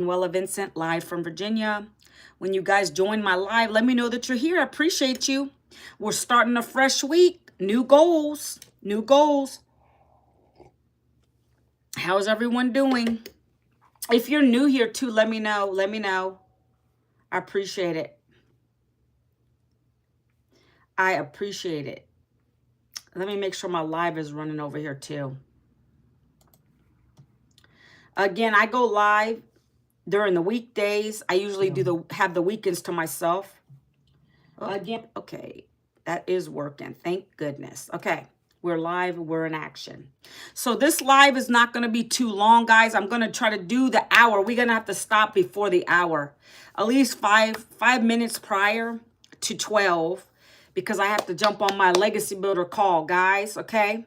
Wella Vincent, live from Virginia. When you guys join my live, let me know that you're here. I appreciate you. We're starting a fresh week. New goals. New goals. How's everyone doing? If you're new here too, let me know. Let me know. I appreciate it. I appreciate it. Let me make sure my live is running over here too. Again, I go live during the weekdays. I usually have the weekends to myself. Again, okay, that is working. Thank goodness. Okay, we're live. We're in action. So this live is not going to be too long, guys. I'm going to try to do the hour. We're going to have to stop before the hour, at least five minutes prior to 12, because I have to jump on my Legacy Builder call, guys. Okay,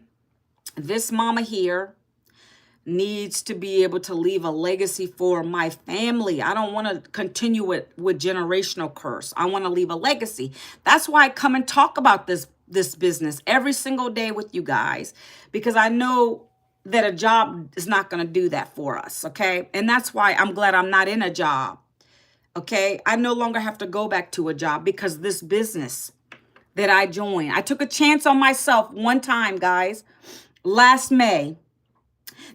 this mama here needs to be able to leave a legacy for my family. I don't want to continue with generational curse. I want to leave a legacy. That's why I come and talk about this business every single day with you guys, because I know that a job is not going to do that for us, okay? And that's why I'm glad I'm not in a job, okay? I no longer have to go back to a job because this business that I joined, I took a chance on myself one time, guys, last May.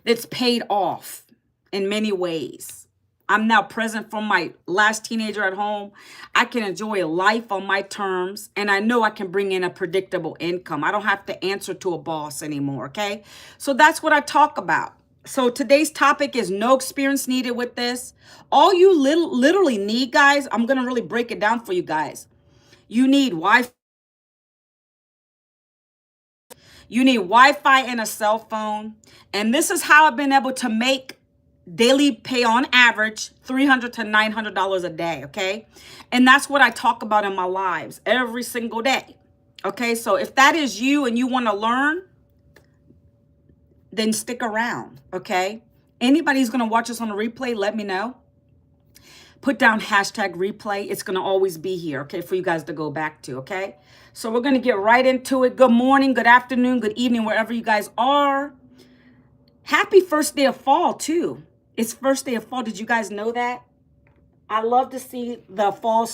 That's paid off in many ways. I'm now present from my last teenager at home. I can enjoy life on my terms, and I know I can bring in a predictable income. I don't have to answer to a boss anymore, okay? So that's what I talk about. So today's topic is no experience needed with this. All you literally need, guys, I'm going to really break it down for you guys. You need Wi-Fi. You need Wi-Fi and a cell phone. And this is how I've been able to make daily pay on average $300 to $900 a day, okay? And that's what I talk about in my lives every single day, okay? So if that is you and you want to learn, then stick around, okay? Anybody who's going to watch us on a replay, let me know. Put down hashtag replay. It's going to always be here, okay, for you guys to go back to, okay? So we're going to get right into it. Good morning, good afternoon, good evening, wherever you guys are. Happy first day of fall, too. It's first day of fall. Did you guys know that? I love to see the fall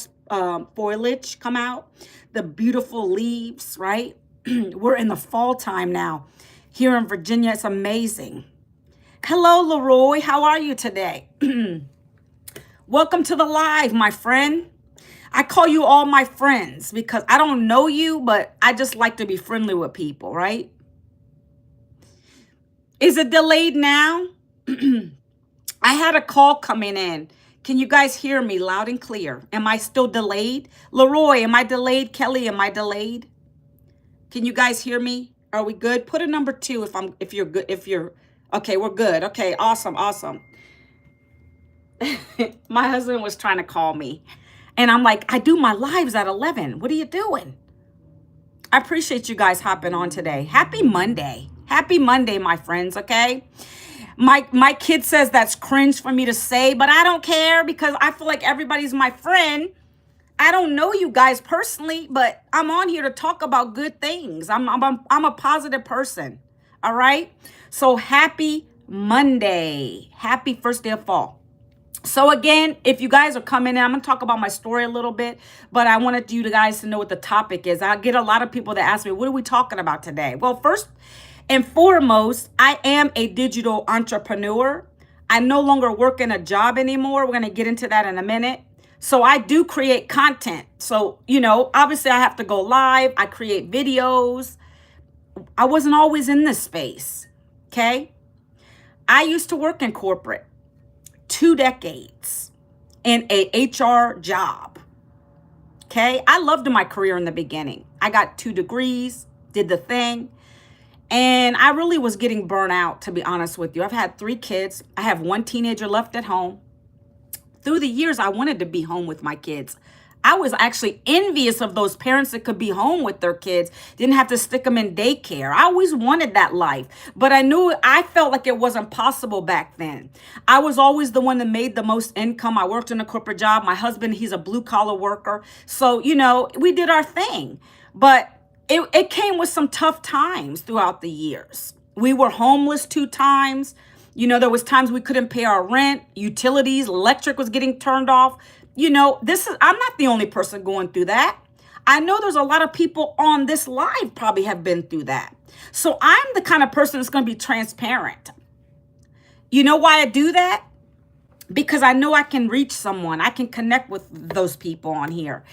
foliage come out, the beautiful leaves, right? We're in the fall time now. Here in Virginia, it's amazing. Hello, Leroy. How are you today? Welcome to the live, my friend. I call you all my friends because I don't know you, but I just like to be friendly with people, right? Is it delayed now? I had a call coming in. Can you guys hear me loud and clear? Am I still delayed? Leroy, am I delayed? Kelly, am I delayed? Can you guys hear me? Are we good? Put a number 2 if you're good. Okay, we're good. Okay, awesome. My husband was trying to call me. And I'm like, I do my lives at 11. What are you doing? I appreciate you guys hopping on today. Happy Monday. Happy Monday, my friends, okay? My kid says that's cringe for me to say, but I don't care because I feel like everybody's my friend. I don't know you guys personally, but I'm on here to talk about good things. I'm a positive person, all right? So happy Monday. Happy first day of fall. So again, if you guys are coming in, I'm going to talk about my story a little bit, but I wanted you guys to know what the topic is. I get a lot of people that ask me, what are we talking about today? Well, first and foremost, I am a digital entrepreneur. I no longer work in a job anymore. We're going to get into that in a minute. So I do create content. So, obviously I have to go live. I create videos. I wasn't always in this space, okay? I used to work in corporate. 2 decades in a HR job. Okay. I loved my career in the beginning. I got 2 degrees, did the thing. And I really was getting burnt out, to be honest with you. I've had 3 kids. I have 1 teenager left at home. Through the years, I wanted to be home with my kids. I was actually envious of those parents that could be home with their kids, didn't have to stick them in daycare. I always wanted that life, but I felt like it wasn't possible back then. I was always the one that made the most income. I worked in a corporate job. My husband, he's a blue collar worker. So, we did our thing, but it came with some tough times throughout the years. We were homeless 2 times. You know, there was times we couldn't pay our rent, utilities, electric was getting turned off. You know, I'm not the only person going through that. I know there's a lot of people on this live probably have been through that. So I'm the kind of person that's going to be transparent. You know why I do that? Because I know I can reach someone. I can connect with those people on here.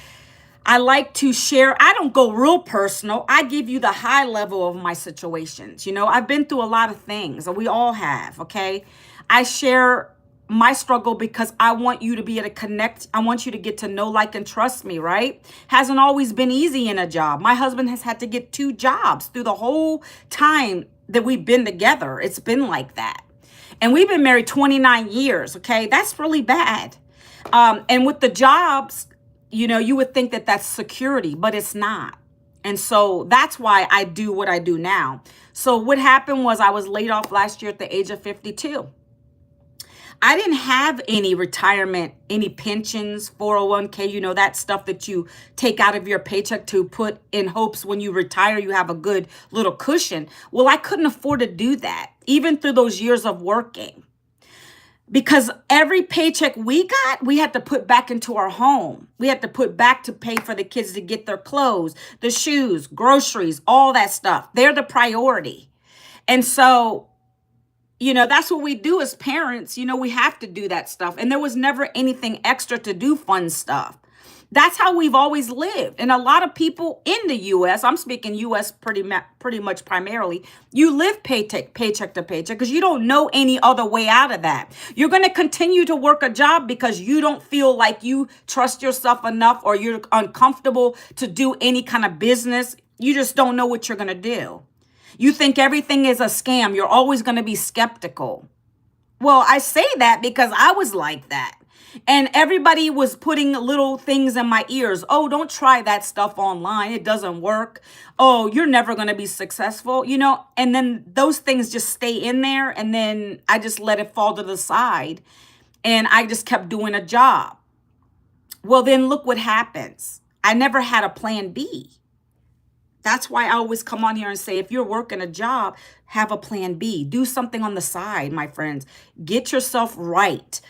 I like to share. I don't go real personal. I give you the high level of my situations. You know, I've been through a lot of things, and we all have, okay? I share my struggle because I want you to be able to connect. I want you to get to know, like, and trust me, right? Hasn't always been easy in a job. My husband has had to get 2 jobs through the whole time that we've been together. It's been like that. And we've been married 29 years, okay? That's really bad. And with the jobs, you know, you would think that that's security, but it's not. And so that's why I do what I do now. So what happened was I was laid off last year at the age of 52. I didn't have any retirement, any pensions, 401k, you know, that stuff that you take out of your paycheck to put in hopes when you retire, you have a good little cushion. Well, I couldn't afford to do that, even through those years of working. Because every paycheck we got, we had to put back into our home. We had to put back to pay for the kids to get their clothes, the shoes, groceries, all that stuff. They're the priority. And so, you know, that's what we do as parents. You know, we have to do that stuff. And there was never anything extra to do fun stuff. That's how we've always lived. And a lot of people in the U.S., I'm speaking U.S. pretty much primarily, you live paycheck to paycheck because you don't know any other way out of that. You're going to continue to work a job because you don't feel like you trust yourself enough, or you're uncomfortable to do any kind of business. You just don't know what you're going to do. You think everything is a scam. You're always going to be skeptical. Well, I say that because I was like that. And everybody was putting little things in my ears. Oh, don't try that stuff online. It doesn't work. Oh, you're never going to be successful, you know? And then those things just stay in there. And then I just let it fall to the side. And I just kept doing a job. Well, then look what happens. I never had a plan B. That's why I always come on here and say, if you're working a job, have a plan B. Do something on the side, my friends. Get yourself right.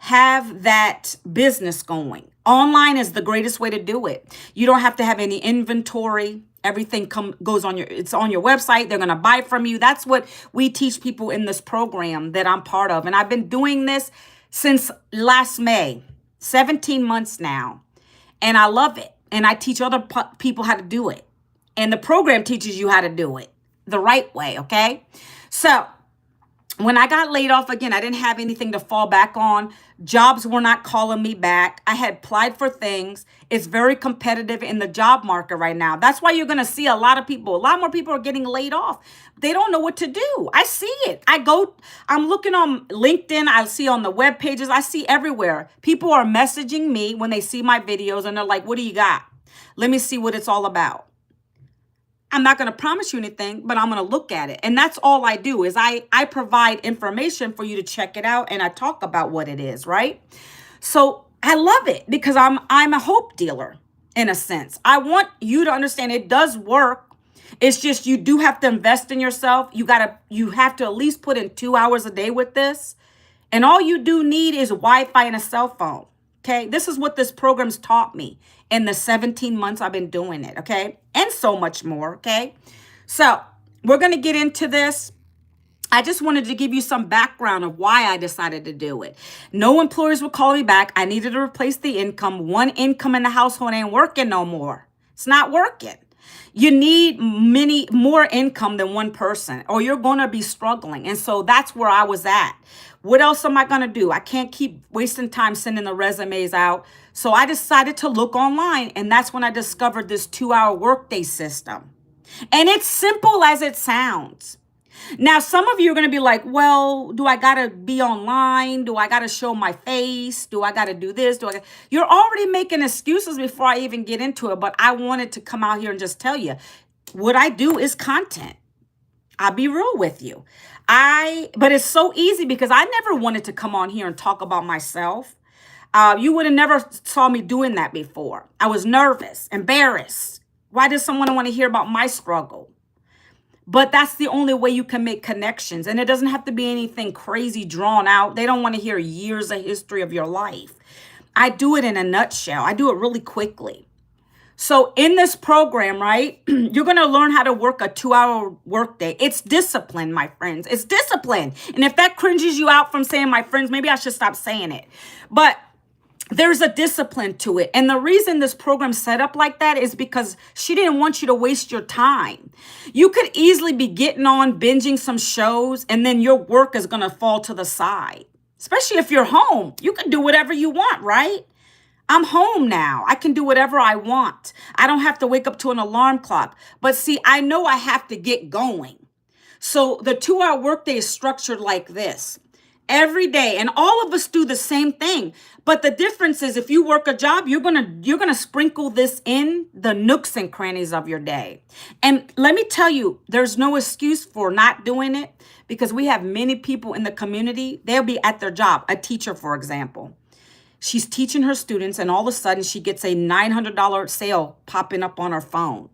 Have that business going. Online is the greatest way to do it. You don't have to have any inventory. Everything goes on it's on your website. They're going to buy from you. That's what we teach people in this program that I'm part of. And I've been doing this since last May, 17 months now. And I love it. And I teach other people how to do it. And the program teaches you how to do it the right way, okay? So when I got laid off again, I didn't have anything to fall back on. Jobs were not calling me back. I had applied for things. It's very competitive in the job market right now. That's why you're going to see a lot more people are getting laid off. They don't know what to do. I see it. I'm looking on LinkedIn. I see on the web pages. I see everywhere. People are messaging me when they see my videos and they're like, what do you got? Let me see what it's all about. I'm not going to promise you anything, but I'm going to look at it. And that's all I do is I provide information for you to check it out. And I talk about what it is, right? So I love it because I'm a hope dealer in a sense. I want you to understand it does work. It's just you do have to invest in yourself. You have to at least put in 2 hours a day with this. And all you do need is Wi-Fi and a cell phone. Okay, this is what this program's taught me in the 17 months I've been doing it, okay? And so much more, okay? So we're going to get into this. I just wanted to give you some background of why I decided to do it. No employers would call me back. I needed to replace the income. One income in the household ain't working no more. It's not working. You need more income than one person or you're going to be struggling. And so that's where I was at. What else am I going to do? I can't keep wasting time sending the resumes out. So I decided to look online, and that's when I discovered this 2-hour workday system. And it's simple as it sounds. Now, some of you are going to be like, well, do I got to be online? Do I got to show my face? Do I got to do this? You're already making excuses before I even get into it, but I wanted to come out here and just tell you what I do is content. I'll be real with you. But it's so easy because I never wanted to come on here and talk about myself. You would have never saw me doing that before. I was nervous, embarrassed. Why does someone want to hear about my struggle? But that's the only way you can make connections. And it doesn't have to be anything crazy drawn out. They don't want to hear years of history of your life. I do it in a nutshell. I do it really quickly. So in this program, right, you're going to learn how to work a 2-hour workday. It's discipline, my friends. It's discipline. And if that cringes you out from saying my friends, maybe I should stop saying it. But there's a discipline to it. And the reason this program's set up like that is because she didn't want you to waste your time. You could easily be getting on, binging some shows, and then your work is going to fall to the side. Especially if you're home. You can do whatever you want, right? I'm home now. I can do whatever I want. I don't have to wake up to an alarm clock. But see, I know I have to get going. So the 2-hour workday is structured like this. Every day, and all of us do the same thing. But the difference is if you work a job, you're gonna sprinkle this in the nooks and crannies of your day. And let me tell you, there's no excuse for not doing it because we have many people in the community, they'll be at their job. A teacher, for example. She's teaching her students, and all of a sudden she gets a $900 sale popping up on her phone.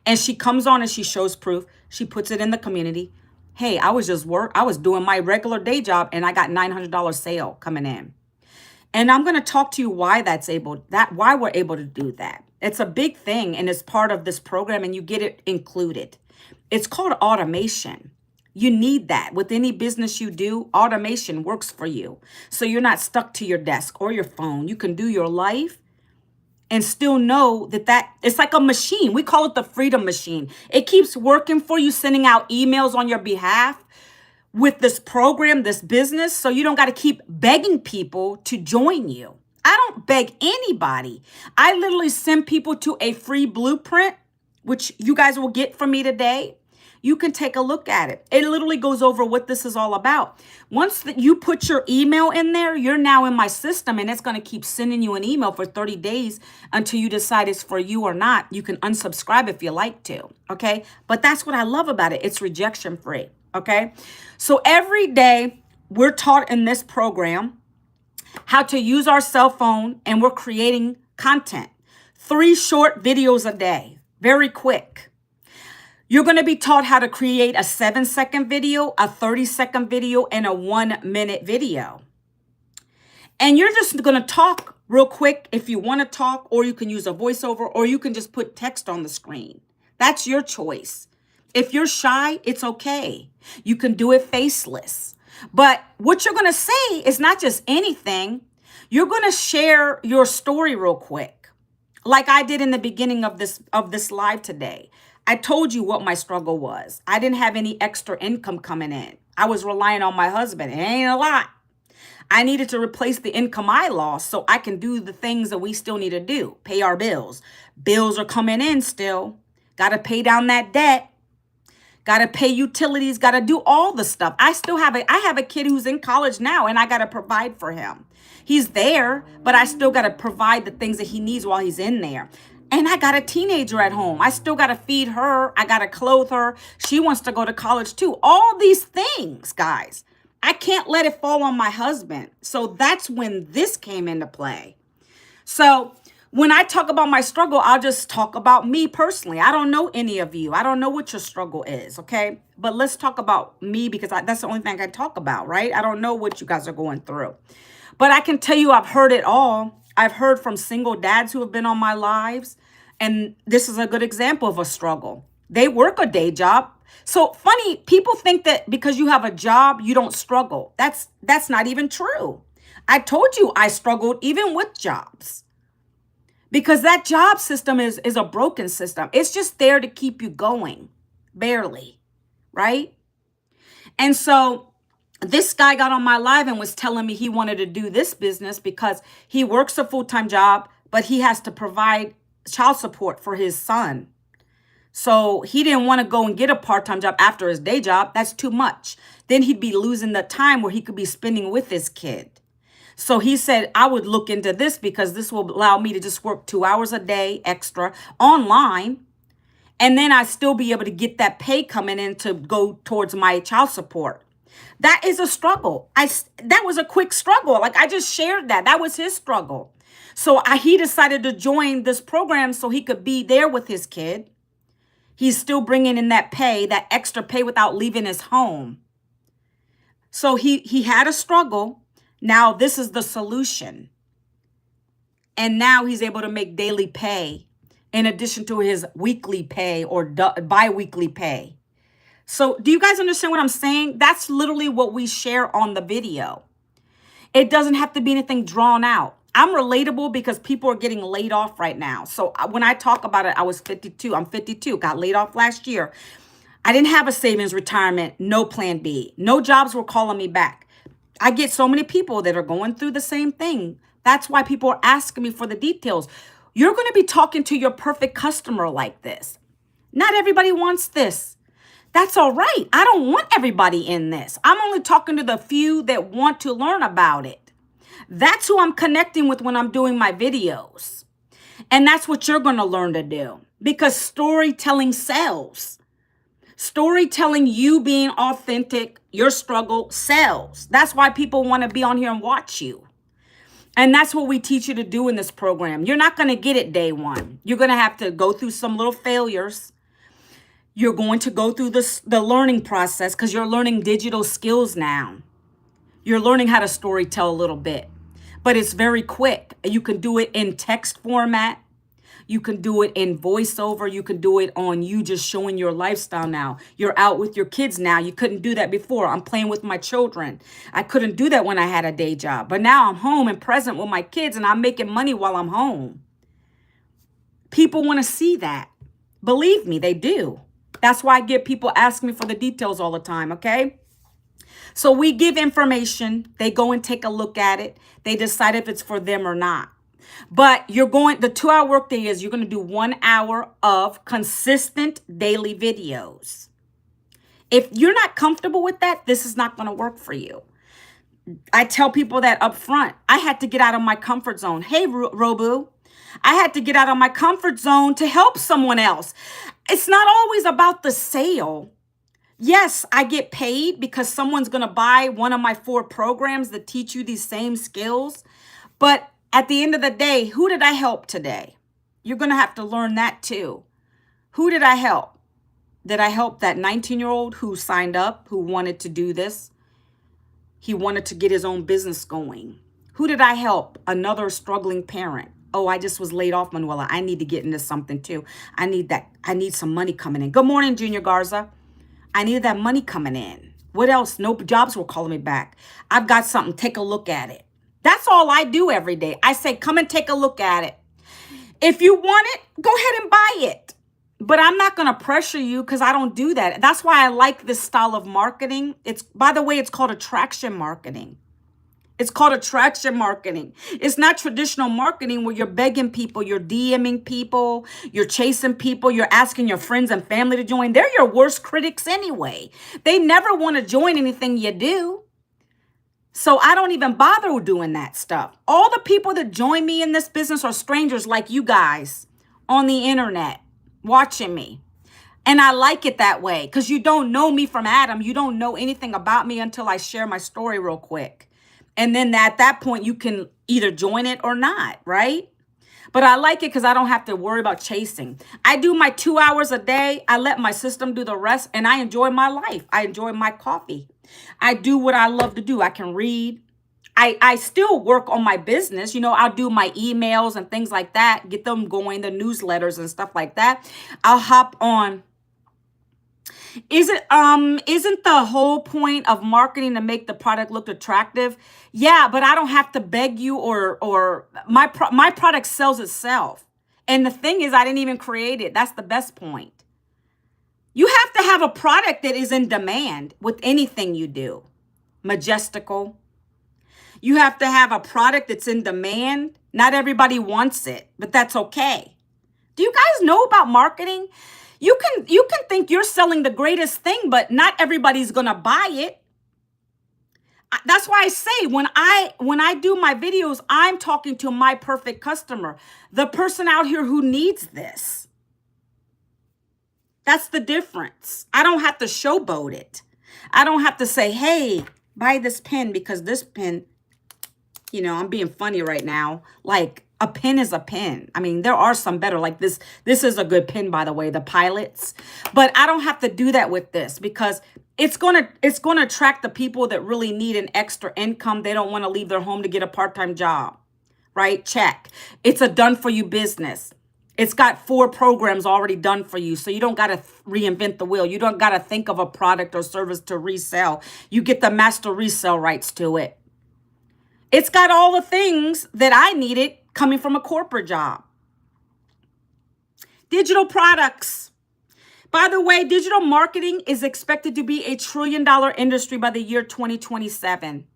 And she comes on and she shows proof. She puts it in the community. Hey, I was doing my regular day job and I got $900 sale coming in. And I'm going to talk to you why why we're able to do that. It's a big thing and it's part of this program and you get it included. It's called automation. You need that. With any business you do, automation works for you. So you're not stuck to your desk or your phone. You can do your life and still know that it's like a machine. We call it the freedom machine. It keeps working for you, sending out emails on your behalf with this program, this business. So you don't got to keep begging people to join you. I don't beg anybody. I literally send people to a free blueprint, which you guys will get from me today. You can take a look at it. It literally goes over what this is all about. Once you put your email in there, you're now in my system and it's going to keep sending you an email for 30 days until you decide it's for you or not. You can unsubscribe if you like to, okay? But that's what I love about it. It's rejection free, okay? So every day we're taught in this program how to use our cell phone and we're creating content. 3 short videos a day, very quick. You're going to be taught how to create a 7-second video, a 30-second video, and a 1-minute video. And you're just going to talk real quick if you want to talk, or you can use a voiceover, or you can just put text on the screen. That's your choice. If you're shy, it's okay. You can do it faceless. But what you're going to say is not just anything. You're going to share your story real quick, like I did in the beginning of this live today. I told you what my struggle was. I didn't have any extra income coming in. I was relying on my husband. It ain't a lot. I needed to replace the income I lost so I can do the things that we still need to do. Pay our bills. Bills are coming in still. Got to pay down that debt. Got to pay utilities. Got to do all the stuff. I have a kid who's in college now and I got to provide for him. He's there, but I still got to provide the things that he needs while he's in there. And I got a teenager at home. I still got to feed her. I got to clothe her. She wants to go to college too. All these things, guys. I can't let it fall on my husband. So that's when this came into play. So when I talk about my struggle, I'll just talk about me personally. I don't know any of you. I don't know what your struggle is, okay? But let's talk about me because that's the only thing I can talk about, right? I don't know what you guys are going through. But I can tell you I've heard it all. I've heard from single dads who have been on my lives. And this is a good example of a struggle. They work a day job. So funny, people think that because you have a job, you don't struggle. That's not even true. I told you I struggled even with jobs. Because that job system is a broken system. It's just there to keep you going. Barely. Right? And so this guy got on my live and was telling me he wanted to do this business because he works a full-time job, but he has to provide child support for his son. So he didn't want to go and get a part-time job after his day job. That's too much. Then he'd be losing the time where he could be spending with his kid. So he said, I would look into this because this will allow me to just work 2 hours a day extra online. And then I still be able to get that pay coming in to go towards my child support. That is a struggle. That was a quick struggle. Like I just shared that. That was his struggle. So he decided to join this program so he could be there with his kid. He's still bringing in that pay, that extra pay without leaving his home. So he had a struggle. Now this is the solution. And now he's able to make daily pay in addition to his weekly pay or bi-weekly pay. So do you guys understand what I'm saying? That's literally what we share on the video. It doesn't have to be anything drawn out. I'm relatable because people are getting laid off right now. So when I talk about it, I was 52. I'm 52, got laid off last year. I didn't have a savings retirement, no plan B. No jobs were calling me back. I get so many people that are going through the same thing. That's why people are asking me for the details. You're going to be talking to your perfect customer like this. Not everybody wants this. That's all right. I don't want everybody in this. I'm only talking to the few that want to learn about it. That's who I'm connecting with when I'm doing my videos. And that's what you're going to learn to do, because storytelling sells. Storytelling, you being authentic, your struggle sells. That's why people want to be on here and watch you. And that's what we teach you to do in this program. You're not going to get it day one. You're going to have to go through some little failures. You're going to go through the learning process because you're learning digital skills now. You're learning how to storytell a little bit, but it's very quick. You can do it in text format. You can do it in voiceover. You can do it on you just showing your lifestyle now. You're out with your kids now. You couldn't do that before. I'm playing with my children. I couldn't do that when I had a day job. But now I'm home and present with my kids and I'm making money while I'm home. People want to see that. Believe me, they do. That's why I get people asking me for the details all the time, okay? So we give information. They go and take a look at it. They decide if it's for them or not. But the 2-hour workday is you're going to do 1 hour of consistent daily videos. If you're not comfortable with that, this is not going to work for you. I tell people that up front. I had to get out of my comfort zone. Hey, Robu, I had to get out of my comfort zone to help someone else. It's not always about the sale. Yes, I get paid because someone's going to buy one of my 4 programs that teach you these same skills. But at the end of the day, who did I help today? You're going to have to learn that too. Who did I help? Did I help that 19-year-old who signed up, who wanted to do this? He wanted to get his own business going. Who did I help? Another struggling parent. Oh, I just was laid off, Manuela. I need to get into something too. I need some money coming in. Good morning, Junior Garza. I needed that money coming in. What else? No jobs were calling me back. I've got something. Take a look at it. That's all I do every day. I say, come and take a look at it. If you want it, go ahead and buy it. But I'm not going to pressure you because I don't do that. That's why I like this style of marketing. By the way, it's called attraction marketing. It's called attraction marketing. It's not traditional marketing where you're begging people, you're DMing people, you're chasing people, you're asking your friends and family to join. They're your worst critics anyway. They never want to join anything you do. So I don't even bother doing that stuff. All the people that join me in this business are strangers like you guys on the internet watching me. And I like it that way because you don't know me from Adam. You don't know anything about me until I share my story real quick. And then at that point, you can either join it or not, right? But I like it because I don't have to worry about chasing. I do my 2 hours a day. I let my system do the rest, and I enjoy my life. I enjoy my coffee. I do what I love to do. I can read. I still work on my business. You know, I'll do my emails and things like that, get them going, the newsletters and stuff like that. I'll hop on. Isn't the whole point of marketing to make the product look attractive? Yeah, but I don't have to beg you or my product sells itself. And the thing is, I didn't even create it. That's the best point. You have to have a product that is in demand with anything you do. Majestical. You have to have a product that's in demand. Not everybody wants it, but that's okay. Do you guys know about marketing? You can think you're selling the greatest thing, but not everybody's going to buy it. That's why I say when I do my videos, I'm talking to my perfect customer, the person out here who needs this. That's the difference. I don't have to showboat it. I don't have to say, hey, buy this pen because this pen I'm being funny right now. Like, a pen is a pen. I mean, there are some better, like this. This is a good pen, by the way, the Pilots. But I don't have to do that with this because it's gonna attract the people that really need an extra income. They don't want to leave their home to get a part-time job, right? Check. It's a done for you business. It's got 4 programs already done for you. So you don't got to reinvent the wheel. You don't got to think of a product or service to resell. You get the master resale rights to it. It's got all the things that I needed coming from a corporate job. Digital products. By the way, digital marketing is expected to be a $1 trillion industry by the year 2027.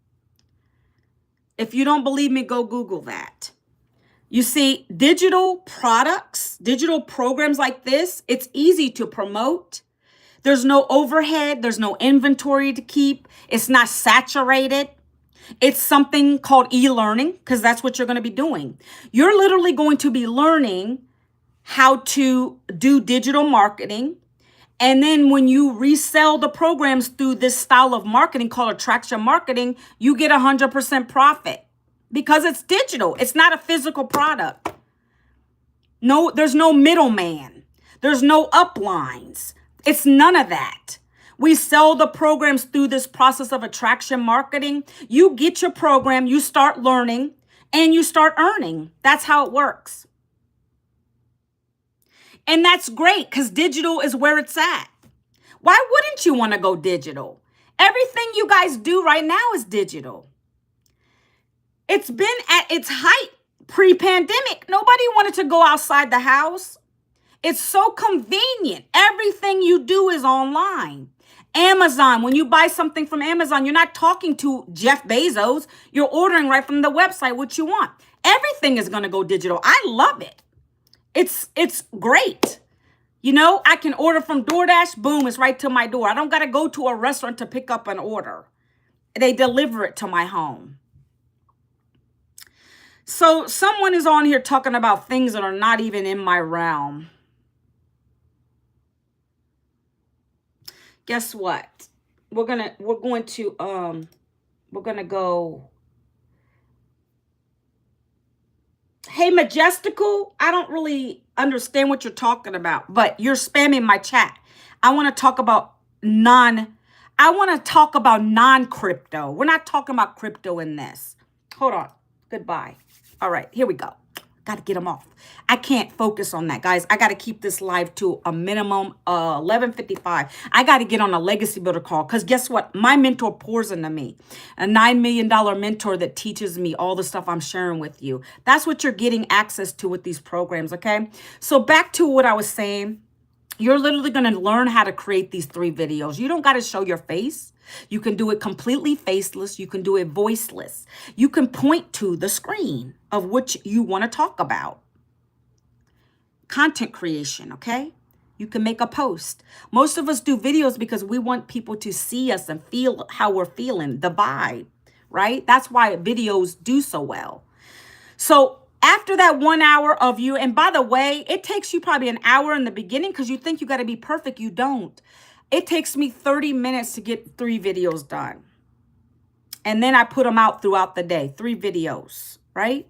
If you don't believe me, go Google that. You see, digital products, digital programs like this, it's easy to promote. There's no overhead. There's no inventory to keep. It's not saturated. It's something called e-learning because that's what you're going to be doing. You're literally going to be learning how to do digital marketing. And then when you resell the programs through this style of marketing called attraction marketing, you get 100% profit because it's digital. It's not a physical product. No, there's no middleman. There's no uplines. It's none of that. We sell the programs through this process of attraction marketing. You get your program, you start learning, and you start earning. That's how it works. And that's great because digital is where it's at. Why wouldn't you want to go digital? Everything you guys do right now is digital. It's been at its height pre-pandemic. Nobody wanted to go outside the house. It's so convenient. Everything you do is online. Amazon, when you buy something from Amazon, you're not talking to Jeff Bezos. You're ordering right from the website what you want. Everything is going to go digital. I love it. It's great. I can order from DoorDash. Boom, it's right to my door. I don't got to go to a restaurant to pick up an order. They deliver it to my home. So someone is on here talking about things that are not even in my realm. Guess what? We're going to go. Hey, Majestical, I don't really understand what you're talking about, but you're spamming my chat. I want to talk about non-crypto. We're not talking about crypto in this. Hold on. Goodbye. All right, here we go. Got to get them off. I can't focus on that, guys. I got to keep this live to a minimum 11:55. I got to get on a legacy builder call because guess what? My mentor pours into me. A $9 million mentor that teaches me all the stuff I'm sharing with you. That's what you're getting access to with these programs, okay? So back to what I was saying. You're literally going to learn how to create these 3 videos. You don't got to show your face. You can do it completely faceless. You can do it voiceless. You can point to the screen of which you want to talk about. Content creation, okay? You can make a post. Most of us do videos because we want people to see us and feel how we're feeling, the vibe, right? That's why videos do so well. So after that 1 hour of you, and by the way, it takes you probably an hour in the beginning because you think you got to be perfect. You don't. It takes me 30 minutes to get 3 videos done. And then I put them out throughout the day, 3 videos, right?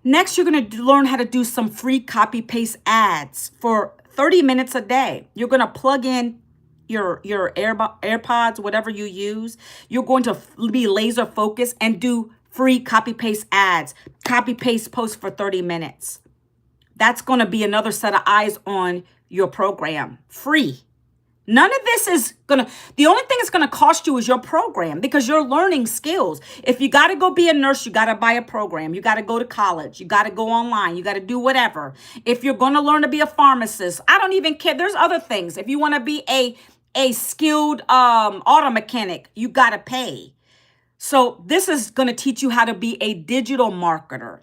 Next, you're going to learn how to do some free copy paste ads for 30 minutes a day. You're going to plug in your AirPods, whatever you use. You're going to be laser focused and do free copy paste ads, copy paste posts for 30 minutes. That's going to be another set of eyes on your program. Free. None of this is the only thing it's going to cost you is your program because you're learning skills. If you got to go be a nurse, you got to buy a program. You got to go to college. You got to go online. You got to do whatever. If you're going to learn to be a pharmacist, I don't even care. There's other things. If you want to be a skilled auto mechanic, you got to pay. So this is going to teach you how to be a digital marketer.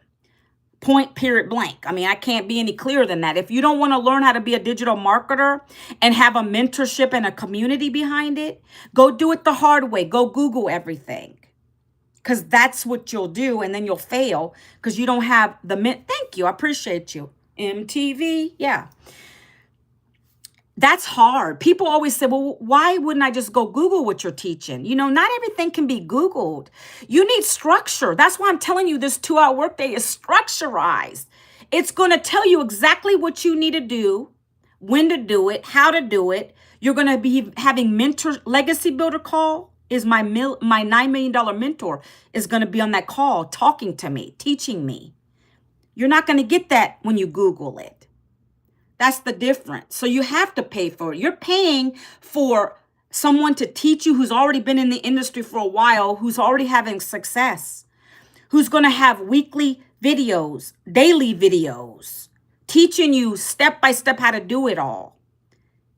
Point, period, blank. I mean, I can't be any clearer than that. If you don't want to learn how to be a digital marketer and have a mentorship and a community behind it, go do it the hard way. Go Google everything because that's what you'll do. And then you'll fail because you don't have the thank you. I appreciate you. MTV. Yeah. That's hard. People always say, well, why wouldn't I just go Google what you're teaching? You know, not everything can be Googled. You need structure. That's why I'm telling you this 2-hour workday is structurized. It's going to tell you exactly what you need to do, when to do it, how to do it. You're going to be having mentor legacy builder call is my $9 million mentor is going to be on that call talking to me, teaching me. You're not going to get that when you Google it. That's the difference. So you have to pay for it. You're paying for someone to teach you who's already been in the industry for a while, who's already having success, who's going to have weekly videos, daily videos, teaching you step by step how to do it all.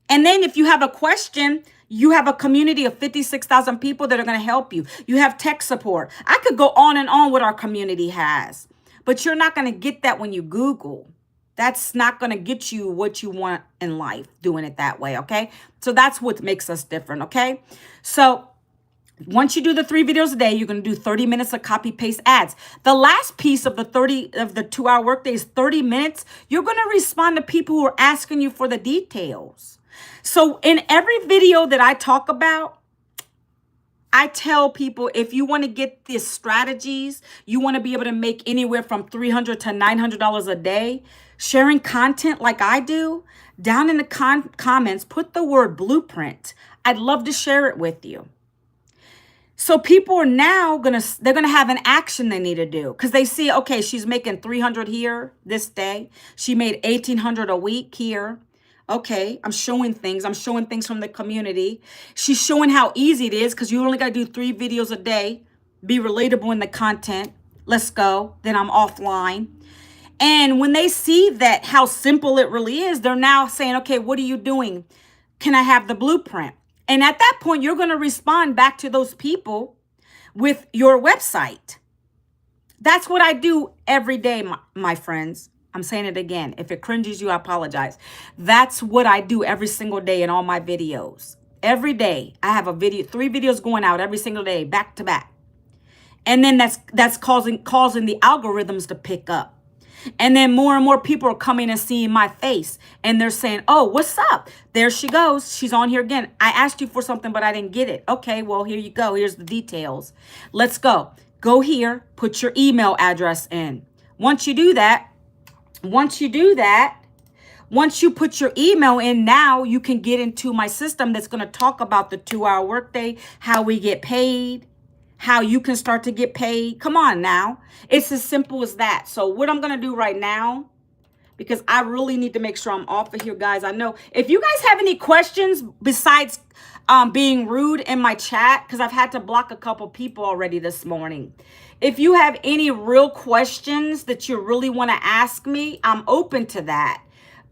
And then if you have a question, you have a community of 56,000 people that are going to help you. You have tech support. I could go on and on what our community has, but you're not going to get that when you Google. That's not going to get you what you want in life doing it that way, okay? So that's what makes us different, okay? So once you do the 3 videos a day, you're going to do 30 minutes of copy paste ads. The last piece of the 2-hour workday is 30 minutes. You're going to respond to people who are asking you for the details. So in every video that I talk about, I tell people, if you want to get these strategies, you want to be able to make anywhere from $300 to $900 a day, sharing content like I do, down in the comments, put the word blueprint. I'd love to share it with you. So people are now they're going to have an action they need to do because they see, okay, she's making 300 here this day. She made 1,800 a week here. Okay, I'm showing things. I'm showing things from the community. She's showing how easy it is because you only got to do 3 videos a day. Be relatable in the content. Let's go. Then I'm offline. And when they see that, how simple it really is, they're now saying, okay, what are you doing? Can I have the blueprint? And at that point, you're going to respond back to those people with your website. That's what I do every day, my friends. I'm saying it again. If it cringes you, I apologize. That's what I do every single day in all my videos. Every day, I have 3 videos going out every single day, back to back. And then that's causing the algorithms to pick up. And then more and more people are coming and seeing my face. And they're saying, oh, what's up? There she goes. She's on here again. I asked you for something, but I didn't get it. Okay, well, here you go. Here's the details. Let's go. Go here. Put your email address in. Once you do that, once you put your email in, now you can get into my system that's going to talk about the 2-hour workday, how we get paid, how you can start to get paid. Come on now. It's as simple as that. So what I'm going to do right now, because I really need to make sure I'm off of here, guys. I know if you guys have any questions besides being rude in my chat, because I've had to block a couple people already this morning. If you have any real questions that you really want to ask me, I'm open to that.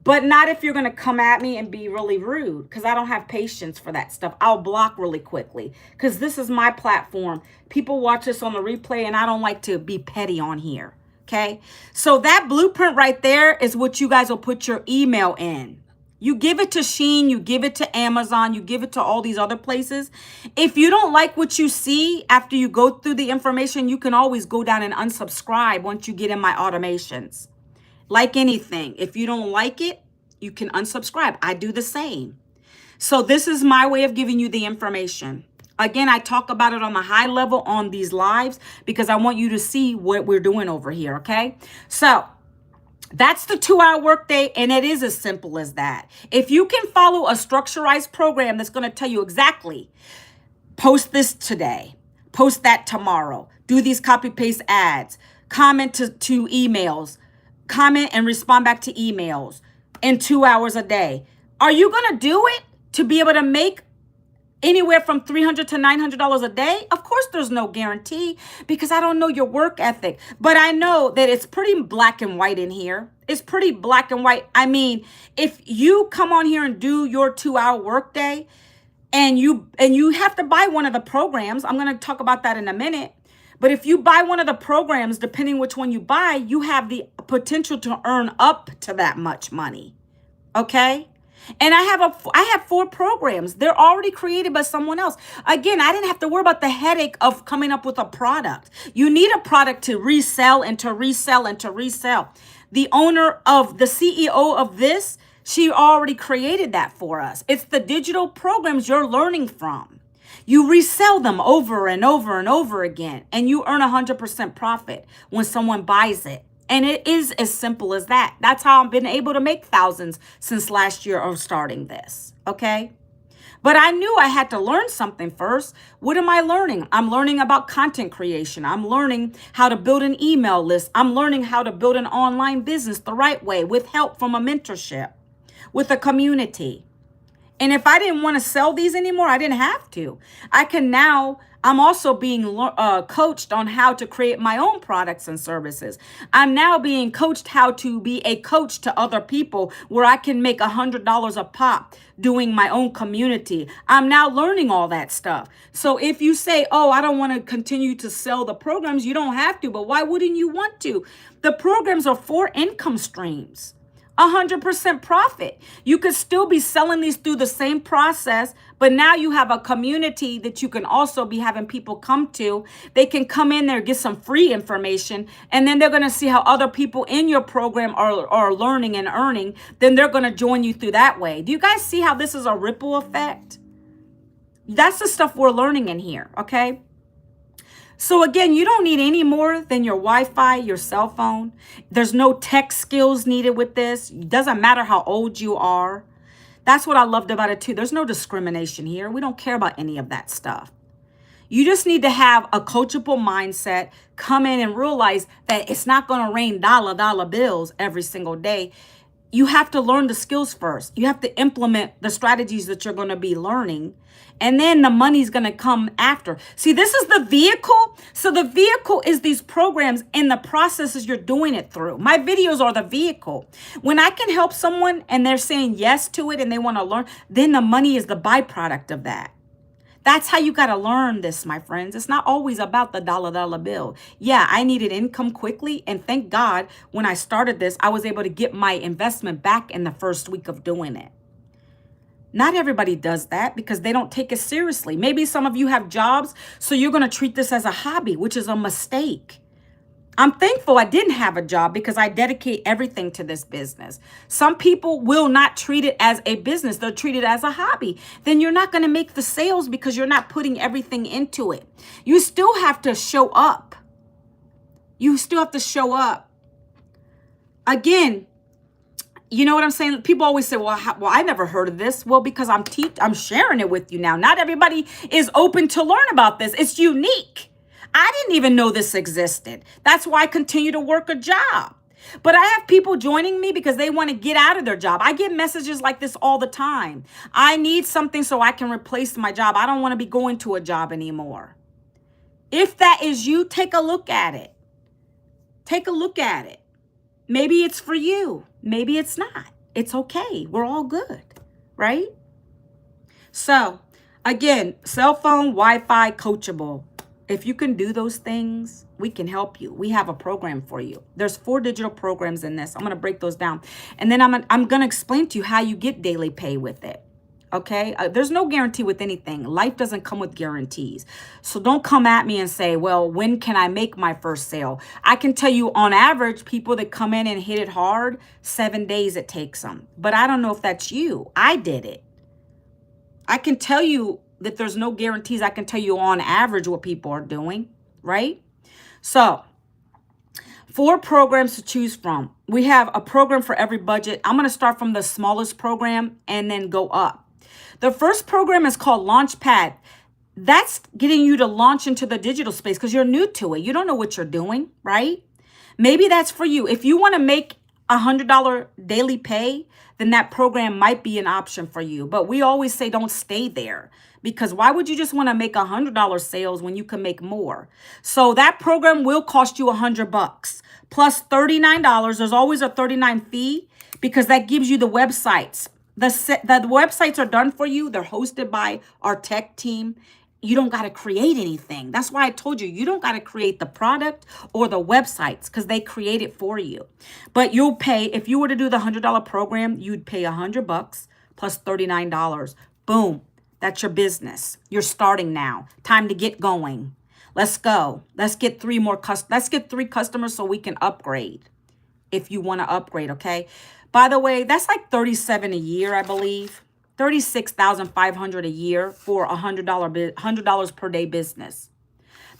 But not if you're going to come at me and be really rude, because I don't have patience for that stuff. I'll block really quickly because this is my platform. People watch this on the replay and I don't like to be petty on here. Okay. So that blueprint right there is what you guys will put your email in. You give it to Shein, you give it to Amazon, you give it to all these other places. If you don't like what you see after you go through the information, you can always go down and unsubscribe once you get in my automations. Like anything, if you don't like it, you can unsubscribe. I do the same. So this is my way of giving you the information. Again, I talk about it on the high level on these lives because I want you to see what we're doing over here, okay? So that's the 2-hour workday, and it is as simple as that. If you can follow a structurized program that's going to tell you exactly, post this today, post that tomorrow, do these copy-paste ads, comment to emails, comment and respond back to emails in 2 hours a day. Are you going to do it to be able to make anywhere from $300 to $900 a day? Of course, there's no guarantee because I don't know your work ethic, but I know that it's pretty black and white in here. It's pretty black and white. I mean, if you come on here and do your 2-hour workday and you have to buy one of the programs, I'm going to talk about that in a minute. But if you buy one of the programs, depending which one you buy, you have the potential to earn up to that much money. Okay? And I have 4 programs. They're already created by someone else. Again, I didn't have to worry about the headache of coming up with a product. You need a product to resell and to resell and to resell. The CEO of this She already created that for us. It's the digital programs you're learning from. You resell them over and over and over again, and you earn 100% profit when someone buys it. And it is as simple as that. That's how I've been able to make thousands since last year of starting this, okay? But I knew I had to learn something first. What am I learning? I'm learning about content creation. I'm learning how to build an email list. I'm learning how to build an online business the right way with help from a mentorship, with a community. And if I didn't want to sell these anymore, I didn't have to. I can now, I'm also being coached on how to create my own products and services. I'm now being coached how to be a coach to other people where I can make $100 a pop doing my own community. I'm now learning all that stuff. So if you say, oh, I don't want to continue to sell the programs, you don't have to. But why wouldn't you want to? The programs are 4 income streams. 100% profit. You could still be selling these through the same process, but now you have a community that you can also be having people come to. They can come in there, get some free information, and then they're going to see how other people in your program are learning and earning. Then they're going to join you through that way. Do you guys see how this is a ripple effect? That's the stuff we're learning in here, okay? So again, you don't need any more than your Wi-Fi, your cell phone. There's no tech skills needed with this. It doesn't matter how old you are. That's what I loved about it too. There's no discrimination here. We don't care about any of that stuff. You just need to have a coachable mindset, come in and realize that it's not going to rain dollar bills every single day. You have to learn the skills first. You have to implement the strategies that you're going to be learning. And then the money's going to come after. See, this is the vehicle. So the vehicle is these programs and the processes you're doing it through. My videos are the vehicle. When I can help someone and they're saying yes to it and they want to learn, then the money is the byproduct of that. That's how you got to learn this, my friends. It's not always about the dollar bill. Yeah, I needed income quickly. And thank God when I started this, I was able to get my investment back in the first week of doing it. Not everybody does that because they don't take it seriously. Maybe some of you have jobs, so you're going to treat this as a hobby, which is a mistake. I'm thankful I didn't have a job because I dedicate everything to this business. Some people will not treat it as a business. They'll treat it as a hobby. Then you're not going to make the sales because you're not putting everything into it. You still have to show up. You still have to show up. Again, you know what I'm saying? People always say, well, I never heard of this. Well, because I'm sharing it with you now. Not everybody is open to learn about this. It's unique. I didn't even know this existed. That's why I continue to work a job. But I have people joining me because they want to get out of their job. I get messages like this all the time. I need something so I can replace my job. I don't want to be going to a job anymore. If that is you, take a look at it. Take a look at it. Maybe it's for you. Maybe it's not. It's okay. We're all good, right? So, again, cell phone, Wi-Fi, coachable. If you can do those things, we can help you. We have a program for you. There's 4 digital programs in this. I'm going to break those down. And then I'm going to explain to you how you get daily pay with it. Okay? There's no guarantee with anything. Life doesn't come with guarantees. So don't come at me and say, well, when can I make my first sale? I can tell you on average, people that come in and hit it hard, 7 days it takes them. But I don't know if that's you. I did it. I can tell you that there's no guarantees. I can tell you on average what people are doing, right? So 4 programs to choose from. We have a program for every budget. I'm going to start from the smallest program and then go up. The first program is called Launchpad. That's getting you to launch into the digital space because you're new to it. You don't know what you're doing, right? Maybe that's for you. If you want to make $100 daily pay, then that program might be an option for you. But we always say don't stay there because why would you just want to make $100 sales when you can make more? So that program will cost you $100 plus $39. There's always a $39 fee because that gives you the websites. The websites are done for you. They're hosted by our tech team. You don't got to create anything. That's why I told you, you don't got to create the product or the websites because they create it for you. But you'll pay, if you were to do the $100 program, you'd pay $100 plus $39. Boom. That's your business. You're starting now. Time to get going. Let's go. Let's get 3 more let's get 3 customers so we can upgrade. if you want to upgrade, okay? By the way, that's like 37 a year, I believe. 36,500 a year for $100 per day business.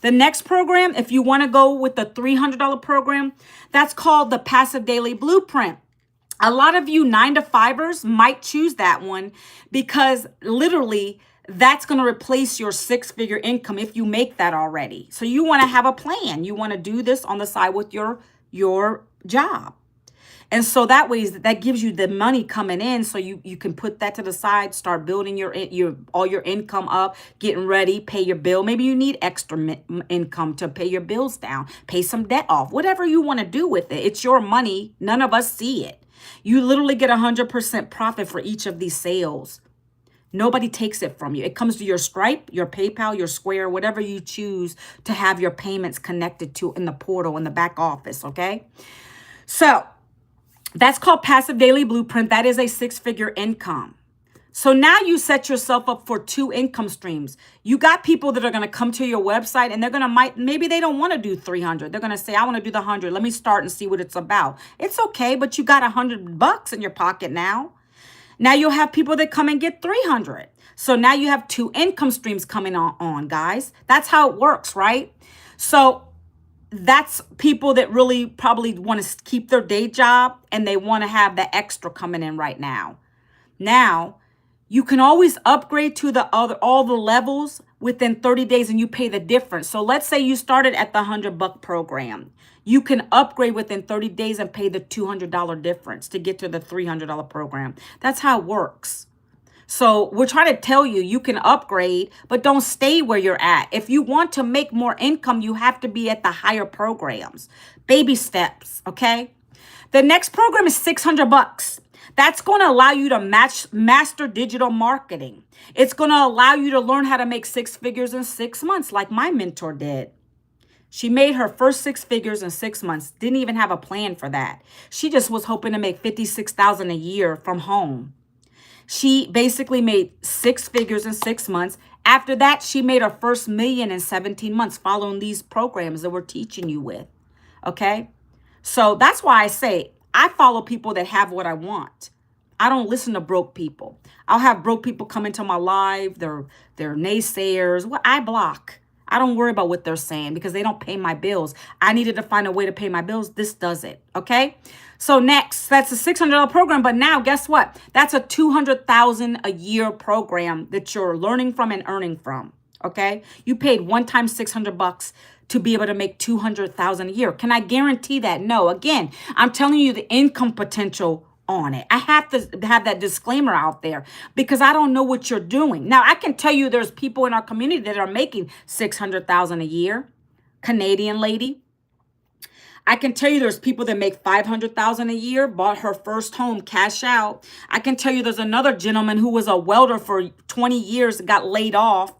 The next program, if you want to go with the $300 program, that's called the Passive Daily Blueprint. A lot of you 9-to-5ers might choose that one because literally that's going to replace your six-figure income if you make that already. So you want to have a plan. You want to do this on the side with your job. And so that way that gives you the money coming in, so you can put that to the side, start building your all your income up, getting ready, pay your bill. Maybe you need extra income to pay your bills down, pay some debt off, whatever you want to do with it. It's your money. None of us see it. You literally get 100% profit for each of these sales. Nobody takes it from you. It comes to your Stripe, your PayPal, your Square, whatever you choose to have your payments connected to in the portal, in the back office, okay? So that's called Passive Daily Blueprint. That is a six-figure income. So now you set yourself up for 2 income streams. You got people that are going to come to your website and they're going to maybe they don't want to do 300. They're going to say, I want to do the 100. Let me start and see what it's about. It's okay, but you got $100 in your pocket now. Now you'll have people that come and get 300. So now you have 2 income streams coming on, guys. That's how it works, right? So that's people that really probably want to keep their day job and they want to have the extra coming in right now. Now, you can always upgrade to all the levels within 30 days and you pay the difference. So let's say you started at the $100 program. You can upgrade within 30 days and pay the $200 difference to get to the $300 program. That's how it works. So we're trying to tell you, you can upgrade, but don't stay where you're at. If you want to make more income, you have to be at the higher programs. Baby steps, okay? The next program is $600. That's going to allow you to master digital marketing. It's going to allow you to learn how to make 6 figures in 6 months, like my mentor did. She made her first 6 figures in 6 months. Didn't even have a plan for that. She just was hoping to make $56,000 a year from home. She basically made 6 figures in 6 months. After that, she made her first $1 million in 17 months following these programs that we're teaching you with. Okay? So that's why I say I follow people that have what I want. I don't listen to broke people. I'll have broke people come into my live. They're naysayers. Well, I block. I don't worry about what they're saying because they don't pay my bills. I needed to find a way to pay my bills. This does it. Okay? So next, that's a $600 program. But now, guess what? That's a $200,000 a year program that you're learning from and earning from. Okay? You paid one time $600 to be able to make $200,000 a year. Can I guarantee that? No. Again, I'm telling you the income potential on it. I have to have that disclaimer out there because I don't know what you're doing. Now, I can tell you there's people in our community that are making $600,000 a year. Canadian lady. I can tell you there's people that make $500,000 a year, bought her first home, cash out. I can tell you there's another gentleman who was a welder for 20 years, got laid off,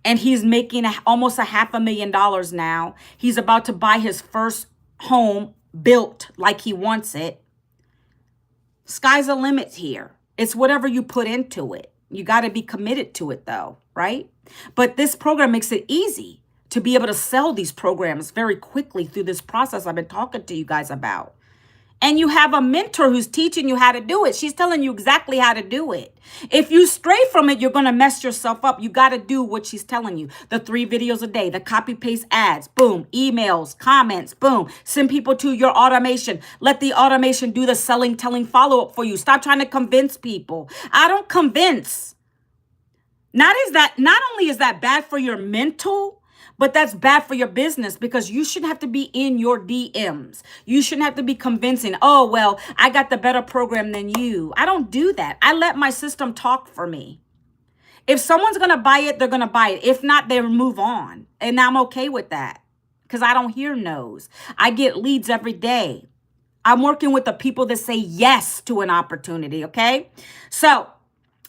and he's making almost $500,000 now. He's about to buy his first home built like he wants it. Sky's the limit here. It's whatever you put into it. You got to be committed to it though, right? But this program makes it easy to be able to sell these programs very quickly through this process I've been talking to you guys about. And you have a mentor who's teaching you how to do it. She's telling you exactly how to do it. If you stray from it, you're going to mess yourself up. You got to do what she's telling you. The 3 videos a day, the copy paste ads, boom, emails, comments, boom. Send people to your automation. Let the automation do the selling, telling follow-up for you. Stop trying to convince people. I don't convince. Not only is that bad for your mental, but that's bad for your business because you shouldn't have to be in your DMs. You shouldn't have to be convincing, oh, well, I got the better program than you. I don't do that. I let my system talk for me. If someone's going to buy it, they're going to buy it. If not, they move on. And I'm okay with that because I don't hear no's. I get leads every day. I'm working with the people that say yes to an opportunity, okay? So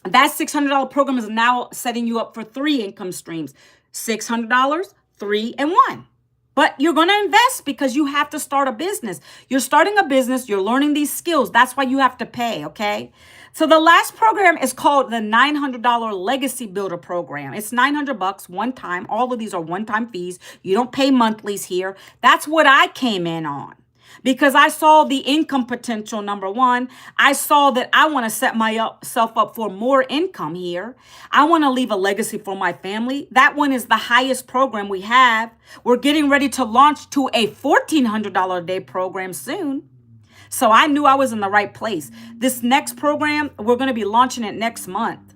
that $600 program is now setting you up for 3 income streams. $600, 3, and 1. But you're going to invest because you have to start a business. You're starting a business. You're learning these skills. That's why you have to pay, okay? So the last program is called the $900 Legacy Builder Program. It's $900 one time. All of these are one-time fees. You don't pay monthlies here. That's what I came in on. because I saw the income potential, number one. I saw that I want to set myself up for more income here. I want to leave a legacy for my family. That one is the highest program we have. We're getting ready to launch to a $1,400 a day program soon. So I knew I was in the right place. This next program, we're going to be launching it next month.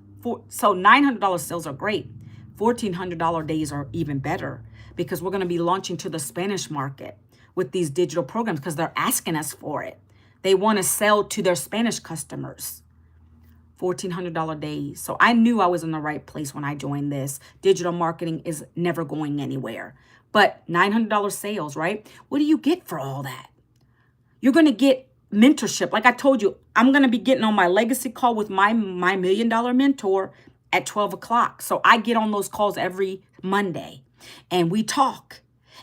So $900 sales are great. $1,400 days are even better because we're going to be launching to the Spanish market with these digital programs because they're asking us for it. They want to sell to their Spanish customers. $1,400 days. So I knew I was in the right place when I joined this. Digital marketing is never going anywhere. But $900 sales, right? What do you get for all that? You're going to get mentorship. Like I told you, I'm going to be getting on my legacy call with my $1 million mentor at 12 o'clock. So I get on those calls every Monday and we talk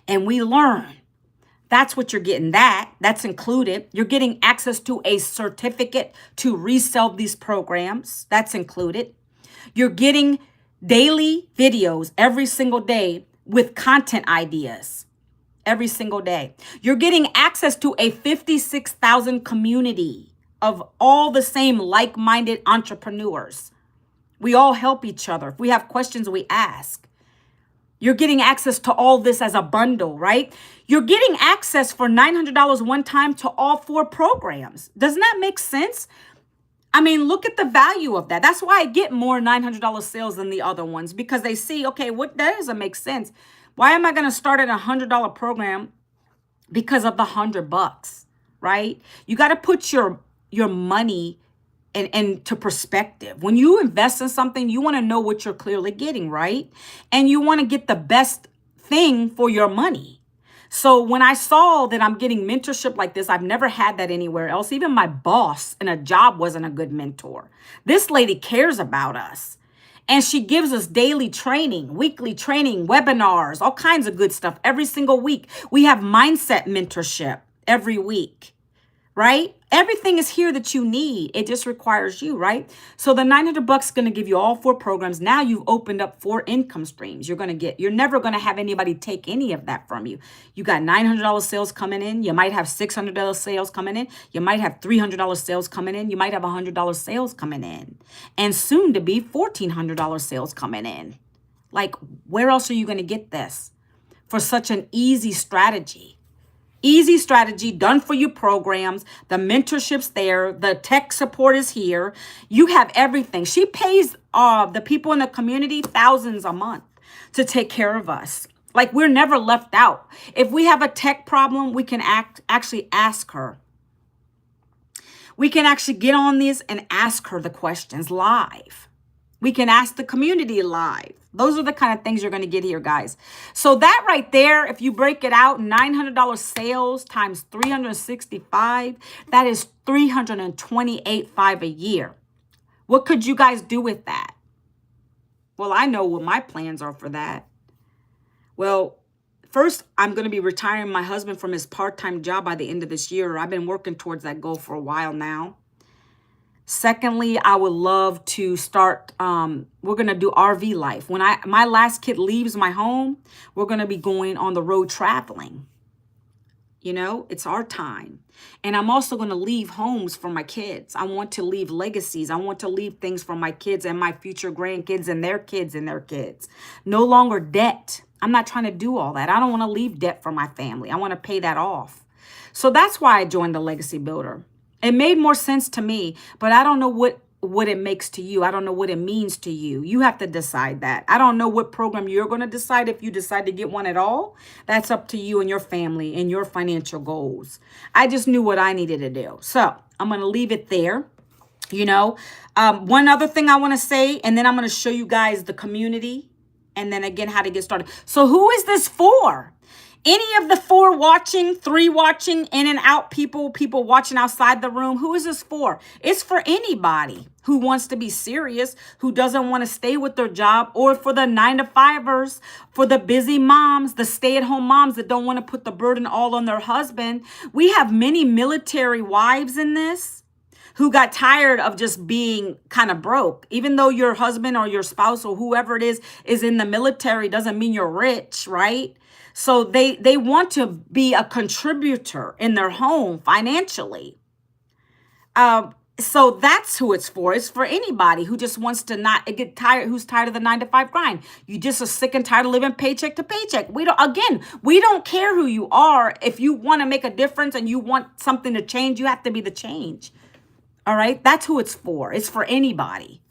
and we learn. That's what you're getting. That's included. You're getting access to a certificate to resell these programs. That's included. You're getting daily videos every single day with content ideas every single day. You're getting access to a 56,000 community of all the same like-minded entrepreneurs. We all help each other. If we have questions, we ask. You're getting access to all this as a bundle, right? You're getting access for $900 one time to all 4 programs. Doesn't that make sense? I mean, look at the value of that. That's why I get more $900 sales than the other ones, because they see, okay, that doesn't make sense. Why am I going to start at a $100 program because of the $100, right? You got to put your money and to perspective. When you invest in something, you want to know what you're clearly getting, right? And you want to get the best thing for your money. So when I saw that I'm getting mentorship like this, I've never had that anywhere else. Even my boss in a job wasn't a good mentor. This lady cares about us. And she gives us daily training, weekly training, webinars, all kinds of good stuff every single week. We have mindset mentorship every week. Right? Everything is here that you need. It just requires you, right? So the $900 is going to give you all 4 programs. Now you've opened up 4 income streams. You're never going to have anybody take any of that from you. You got $900 sales coming in. You might have $600 sales coming in. You might have $300 sales coming in. You might have $100 sales coming in. And soon to be $1,400 sales coming in. Like, where else are you going to get this for such an easy strategy? Easy strategy, done for you programs. The mentorship's there. The tech support is here. You have everything. She pays the people in the community thousands a month to take care of us. Like, we're never left out. If we have a tech problem, we can actually ask her. We can actually get on this and ask her the questions live. We can ask the community live. Those are the kind of things you're going to get here, guys. So that right there, if you break it out, $900 sales times 365, that is $328,500 a year. What could you guys do with that? Well, I know what my plans are for that. Well, first, I'm going to be retiring my husband from his part-time job by the end of this year. I've been working towards that goal for a while now. Secondly, I would love to start, we're going to do RV life. When my last kid leaves my home, we're going to be going on the road traveling. You know, it's our time. And I'm also going to leave homes for my kids. I want to leave legacies. I want to leave things for my kids and my future grandkids and their kids and their kids. No longer debt. I'm not trying to do all that. I don't want to leave debt for my family. I want to pay that off. So that's why I joined the Legacy Builder. It made more sense to me, but I don't know what it makes to you. I don't know what it means to you. You have to decide that. I don't know what program you're going to decide if you decide to get one at all. That's up to you and your family and your financial goals. I just knew what I needed to do. So I'm going to leave it there. You know, one other thing I want to say, and then I'm going to show you guys the community and then again how to get started. So who is this for? Any of the 4 watching, 3 watching, in and out people watching outside the room, who is this for? It's for anybody who wants to be serious, who doesn't want to stay with their job, or for the 9-to-5ers, for the busy moms, the stay-at-home moms that don't want to put the burden all on their husband. We have many military wives in this who got tired of just being kind of broke. Even though your husband or your spouse or whoever it is in the military doesn't mean you're rich, right? So they want to be a contributor in their home financially. So that's who it's for. It's for anybody who just wants to not get tired, who's tired of the 9 to 5 grind. You just are sick and tired of living paycheck to paycheck. We don't care who you are. If you want to make a difference and you want something to change, you have to be the change. All right. That's who it's for. It's for anybody.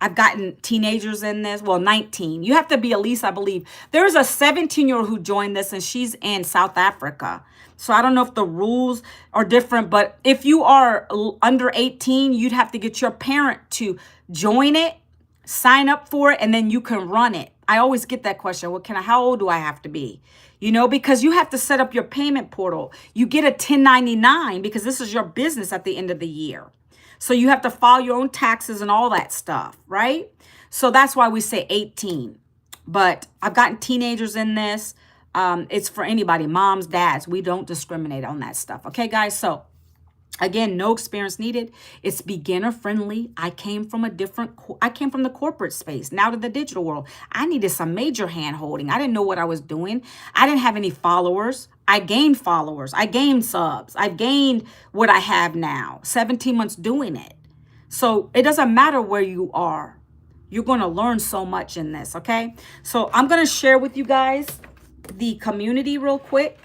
I've gotten teenagers in this. Well, 19. You have to be at least, I believe. There's a 17-year-old who joined this, and she's in South Africa. So I don't know if the rules are different, but if you are under 18, you'd have to get your parent to join it, sign up for it, and then you can run it. I always get that question. Well, how old do I have to be? Because you have to set up your payment portal. You get a 1099 because this is your business at the end of the year. So you have to file your own taxes and all that stuff, right? So that's why we say 18. But I've gotten teenagers in this. It's for anybody, moms, dads. We don't discriminate on that stuff. Okay, guys? So again, no experience needed. It's beginner friendly. I came from the corporate space, now to the digital world. I needed some major hand holding. I didn't know what I was doing. I didn't have any followers. I gained followers. I gained subs. I've gained what I have now, 17 months doing it. So it doesn't matter where you are. You're going to learn so much in this, okay? So I'm going to share with you guys the community real quick.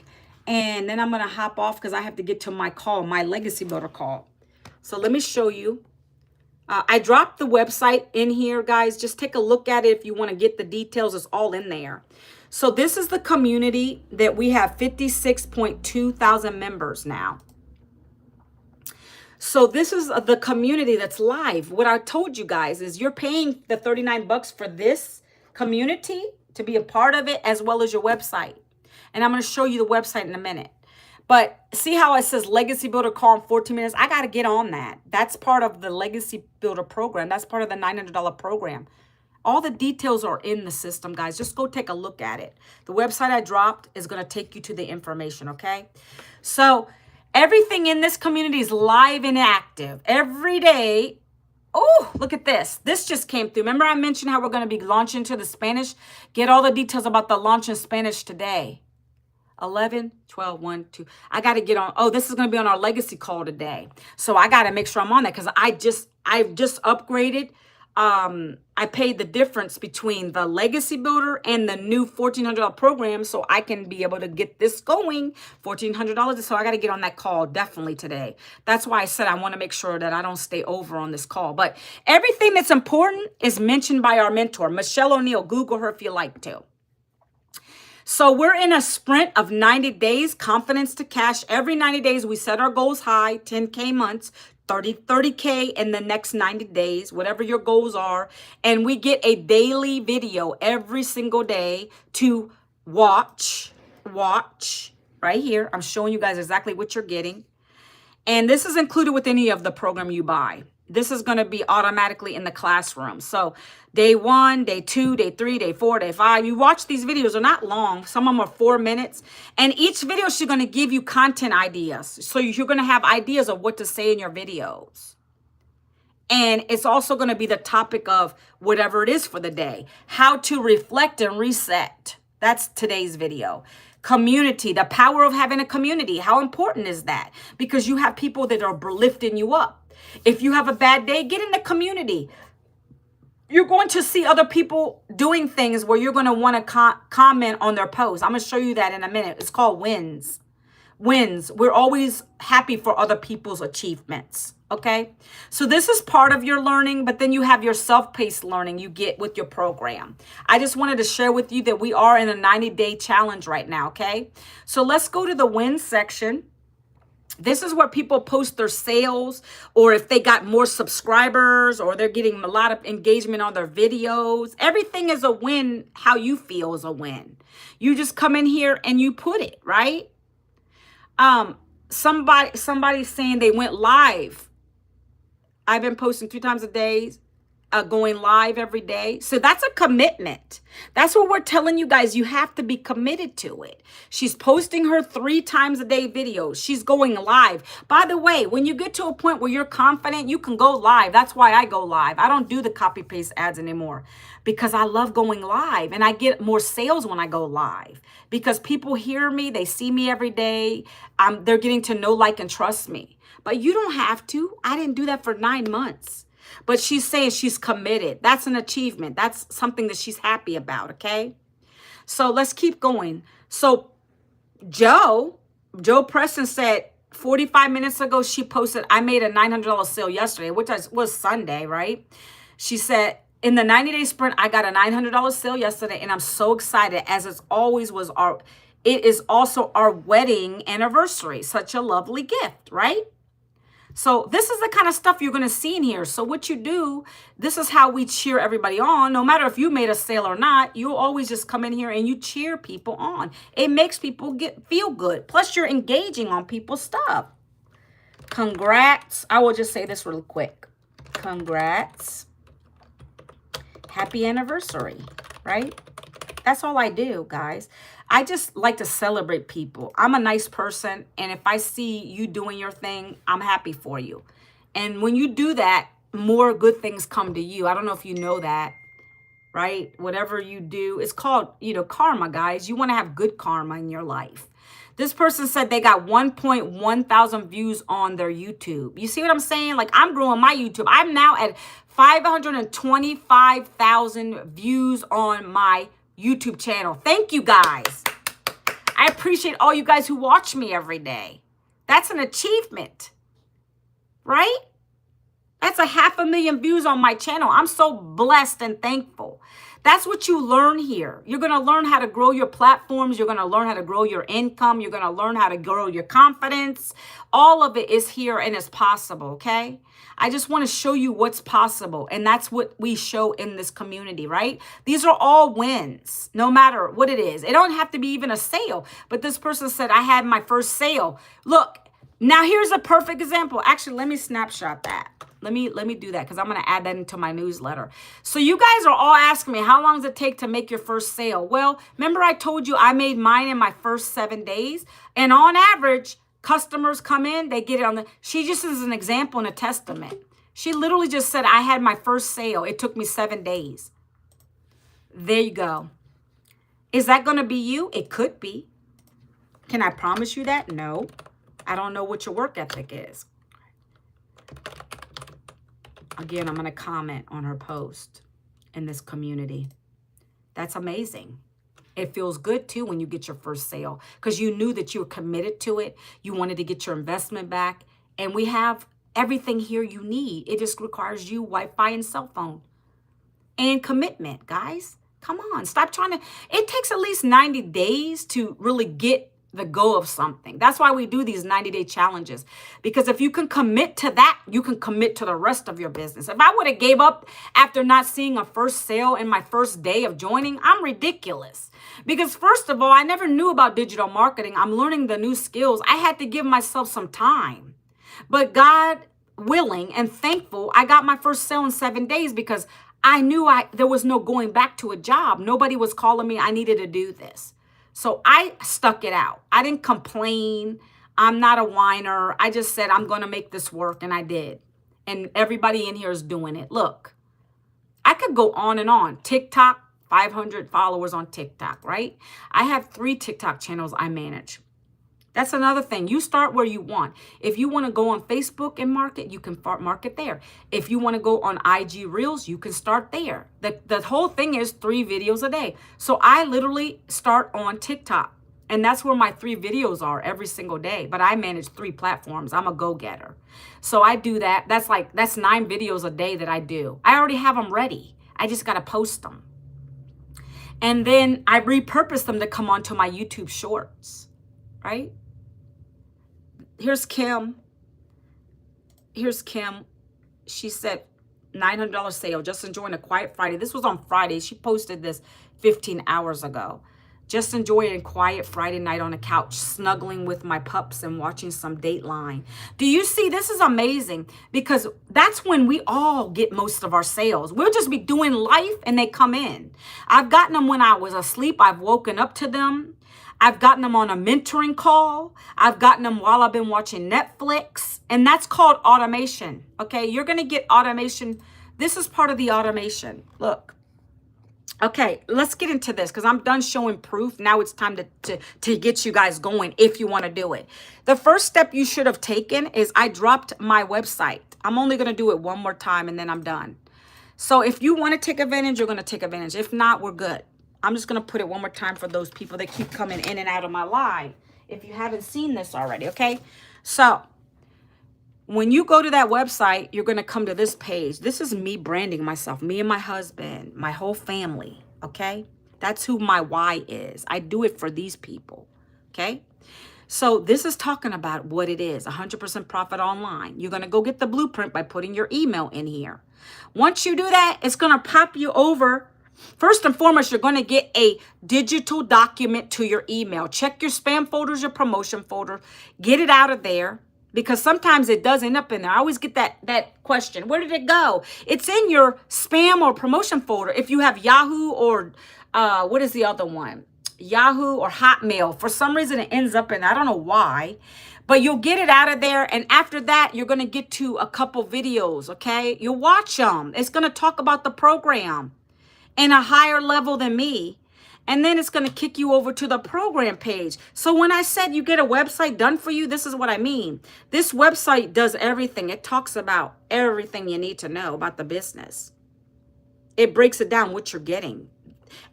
And then I'm going to hop off because I have to get to my call, my Legacy Builder call. So let me show you. I dropped the website in here, guys. Just take a look at it if you want to get the details. It's all in there. So this is the community that we have 56.2 thousand members now. So this is the community that's live. What I told you guys is you're paying the $39 for this community to be a part of it, as well as your website. And I'm going to show you the website in a minute. But see how it says Legacy Builder call in 14 minutes? I got to get on that. That's part of the Legacy Builder program. That's part of the $900 program. All the details are in the system, guys. Just go take a look at it. The website I dropped is going to take you to the information, okay? So everything in this community is live and active. Every day. Oh, look at this. This just came through. Remember I mentioned how we're going to be launching to the Spanish? Get all the details about the launch in Spanish today. 11, 12, 1, 2. I got to get on. Oh, this is going to be on our Legacy call today. So I got to make sure I'm on that because I've just upgraded. I paid the difference between the Legacy Builder and the new $1,400 program so I can be able to get this going. $1,400. So I got to get on that call definitely today. That's why I said I want to make sure that I don't stay over on this call. But everything that's important is mentioned by our mentor, Michelle O'Neill. Google her if you like to. So we're in a sprint of 90 days, confidence to cash. Every 90 days, we set our goals high, 10K months, 30K in the next 90 days, whatever your goals are. And we get a daily video every single day to watch right here. I'm showing you guys exactly what you're getting. And this is included with any of the program you buy. This is going to be automatically in the classroom. So day 1, day 2, day 3, day 4, day 5. You watch these videos. They're not long. Some of them are 4 minutes. And each video is going to give you content ideas. So you're going to have ideas of what to say in your videos. And it's also going to be the topic of whatever it is for the day. How to reflect and reset. That's today's video. Community, the power of having a community. How important is that? Because you have people that are lifting you up. If you have a bad day, get in the community. You're going to see other people doing things where you're going to want to comment on their posts. I'm going to show you that in a minute. It's called wins. Wins. We're always happy for other people's achievements. Okay. So this is part of your learning, but then you have your self-paced learning you get with your program. I just wanted to share with you that we are in a 90-day challenge right now. Okay. So let's go to the wins section. This is where people post their sales, or if they got more subscribers, or they're getting a lot of engagement on their videos. Everything is a win. How you feel is a win. You just come in here and you put it, right? Somebody's saying they went live. I've been posting 3 times a day. going live every day. So that's a commitment. That's what we're telling you guys. You have to be committed to it. She's posting her 3 times a day videos. She's going live. By the way, when you get to a point where you're confident, you can go live. That's why I go live. I don't do the copy paste ads anymore because I love going live, and I get more sales when I go live because people hear me. They see me every day. They're getting to know, like, and trust me. But you don't have to. I didn't do that for 9 months. But she's saying she's committed. That's an achievement. That's something that she's happy about, okay? So let's keep going. So Joe Preston said 45 minutes ago, she posted, I made a $900 sale yesterday, which was Sunday, right? She said, in the 90-day sprint, I got a $900 sale yesterday, and I'm so excited, as it always was it is also our wedding anniversary. Such a lovely gift, right? So this is the kind of stuff you're going to see in here. So what you do, this is how we cheer everybody on. No matter if you made a sale or not, you always just come in here and you cheer people on. It makes people feel good. Plus, you're engaging on people's stuff. Congrats. I will just say this real quick. Congrats. Happy anniversary, right? That's all I do, guys. I just like to celebrate people. I'm a nice person, and if I see you doing your thing, I'm happy for you. And when you do that, more good things come to you. I don't know if you know that, right? Whatever you do, it's called, karma, guys. You want to have good karma in your life. This person said they got 1.1 thousand views on their YouTube. You see what I'm saying? Like, I'm growing my YouTube. I'm now at 525,000 views on my YouTube channel. Thank you, guys. I appreciate all you guys who watch me every day. That's an achievement, right? That's 500,000 views on my channel. I'm so blessed and thankful. That's what you learn here. You're going to learn how to grow your platforms. You're going to learn how to grow your income. You're going to learn how to grow your confidence. All of it is here and is possible, okay? I just want to show you what's possible, and that's what we show in this community, right? These are all wins, no matter what it is. It don't have to be even a sale, but this person said, I had my first sale. Look, now here's a perfect example. Actually, let me snapshot that. Let me do that because I'm going to add that into my newsletter. So you guys are all asking me, how long does it take to make your first sale? Well, remember I told you I made mine in my first 7 days, and on average, customers come in, they get it on she just is an example and a testament. She literally just said, I had my first sale. It took me 7 days. There you go. Is that going to be you? It could be. Can I promise you that? No. I don't know what your work ethic is. Again, I'm going to comment on her post in this community. That's amazing. It feels good, too, when you get your first sale because you knew that you were committed to it. You wanted to get your investment back. And we have everything here you need. It just requires you, Wi-Fi, and cell phone. And commitment, guys. Come on. Stop trying to. It takes at least 90 days to really get the go of something. That's why we do these 90-day challenges. Because if you can commit to that, you can commit to the rest of your business. If I would have gave up after not seeing a first sale in my first day of joining, I'm ridiculous. Because first of all, I never knew about digital marketing. I'm learning the new skills. I had to give myself some time. But God willing and thankful, I got my first sale in 7 days because I knew there was no going back to a job. Nobody was calling me. I needed to do this. So I stuck it out. I didn't complain. I'm not a whiner. I just said, I'm going to make this work. And I did. And everybody in here is doing it. Look, I could go on and on. TikTok, 500 followers on TikTok, right? I have 3 TikTok channels I manage. That's another thing. You start where you want. If you want to go on Facebook and market, you can market there. If you want to go on IG Reels, you can start there. The whole thing is 3 videos a day. So I literally start on TikTok. And that's where my 3 videos are every single day. But I manage 3 platforms. I'm a go-getter. So I do that. That's 9 videos a day that I do. I already have them ready. I just got to post them. And then I repurpose them to come onto my YouTube shorts, right? Here's Kim. She said, $900 sale, just enjoying a quiet Friday. This was on Friday. She posted this 15 hours ago. Just enjoy a quiet Friday night on the couch, snuggling with my pups and watching some Dateline. Do you see? This is amazing because that's when we all get most of our sales. We'll just be doing life and they come in. I've gotten them when I was asleep. I've woken up to them. I've gotten them on a mentoring call. I've gotten them while I've been watching Netflix. And that's called automation. Okay, you're going to get automation. This is part of the automation. Look. Okay, let's get into this because I'm done showing proof. Now it's time to get you guys going if you want to do it. The first step you should have taken is I dropped my website. I'm only going to do it one more time and then I'm done. So if you want to take advantage, you're going to take advantage. If not, we're good. I'm just going to put it one more time for those people that keep coming in and out of my live. If you haven't seen this already, okay? So when you go to that website, you're going to come to this page. This is me branding myself, me and my husband, my whole family, okay? That's who my why is. I do it for these people, okay? So this is talking about what it is, 100% profit online. You're going to go get the blueprint by putting your email in here. Once you do that, it's going to pop you over. First and foremost, you're going to get a digital document to your email. Check your spam folders, your promotion folder. Get it out of there. Because sometimes it does end up in there. I always get that question. Where did it go? It's in your spam or promotion folder. If you have Yahoo or what is the other one? Yahoo or Hotmail. For some reason, it ends up in there. I don't know why. But you'll get it out of there. And after that, you're going to get to a couple videos, okay? You'll watch them. It's going to talk about the program in a higher level than me. And then it's going to kick you over to the program page. So when I said you get a website done for you, this is what I mean. This website does everything. It talks about everything you need to know about the business. It breaks it down what you're getting.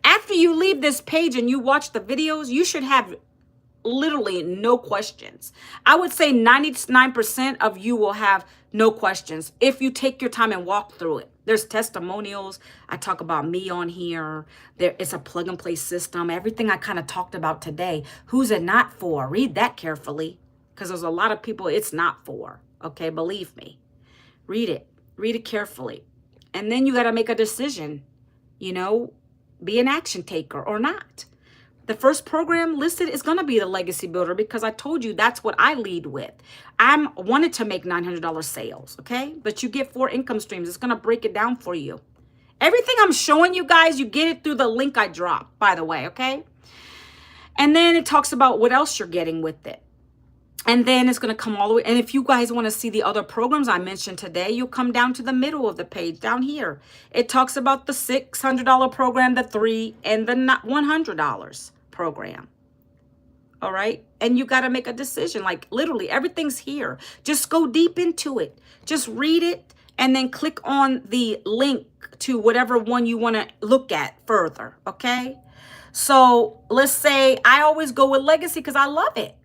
After you leave this page and you watch the videos, you should have literally no questions. I would say 99% of you will have no questions if you take your time and walk through it. There's testimonials. I talk about me on here. It's a plug and play system. Everything I kind of talked about today. Who's it not for? Read that carefully because there's a lot of people it's not for. Okay, believe me. Read it. Read it carefully. And then you got to make a decision. You know, be an action taker or not. The first program listed is going to be the Legacy Builder because I told you that's what I lead with. I wanted to make $900 sales, okay? But you get 4 income streams. It's going to break it down for you. Everything I'm showing you guys, you get it through the link I dropped, by the way, okay? And then it talks about what else you're getting with it. And then it's going to come all the way. And if you guys want to see the other programs I mentioned today, you'll come down to the middle of the page down here. It talks about the $600 program, the $300, and the $100 program. All right. And you got to make a decision. Like literally everything's here. Just go deep into it. Just read it and then click on the link to whatever one you want to look at further. Okay. So let's say I always go with Legacy because I love it.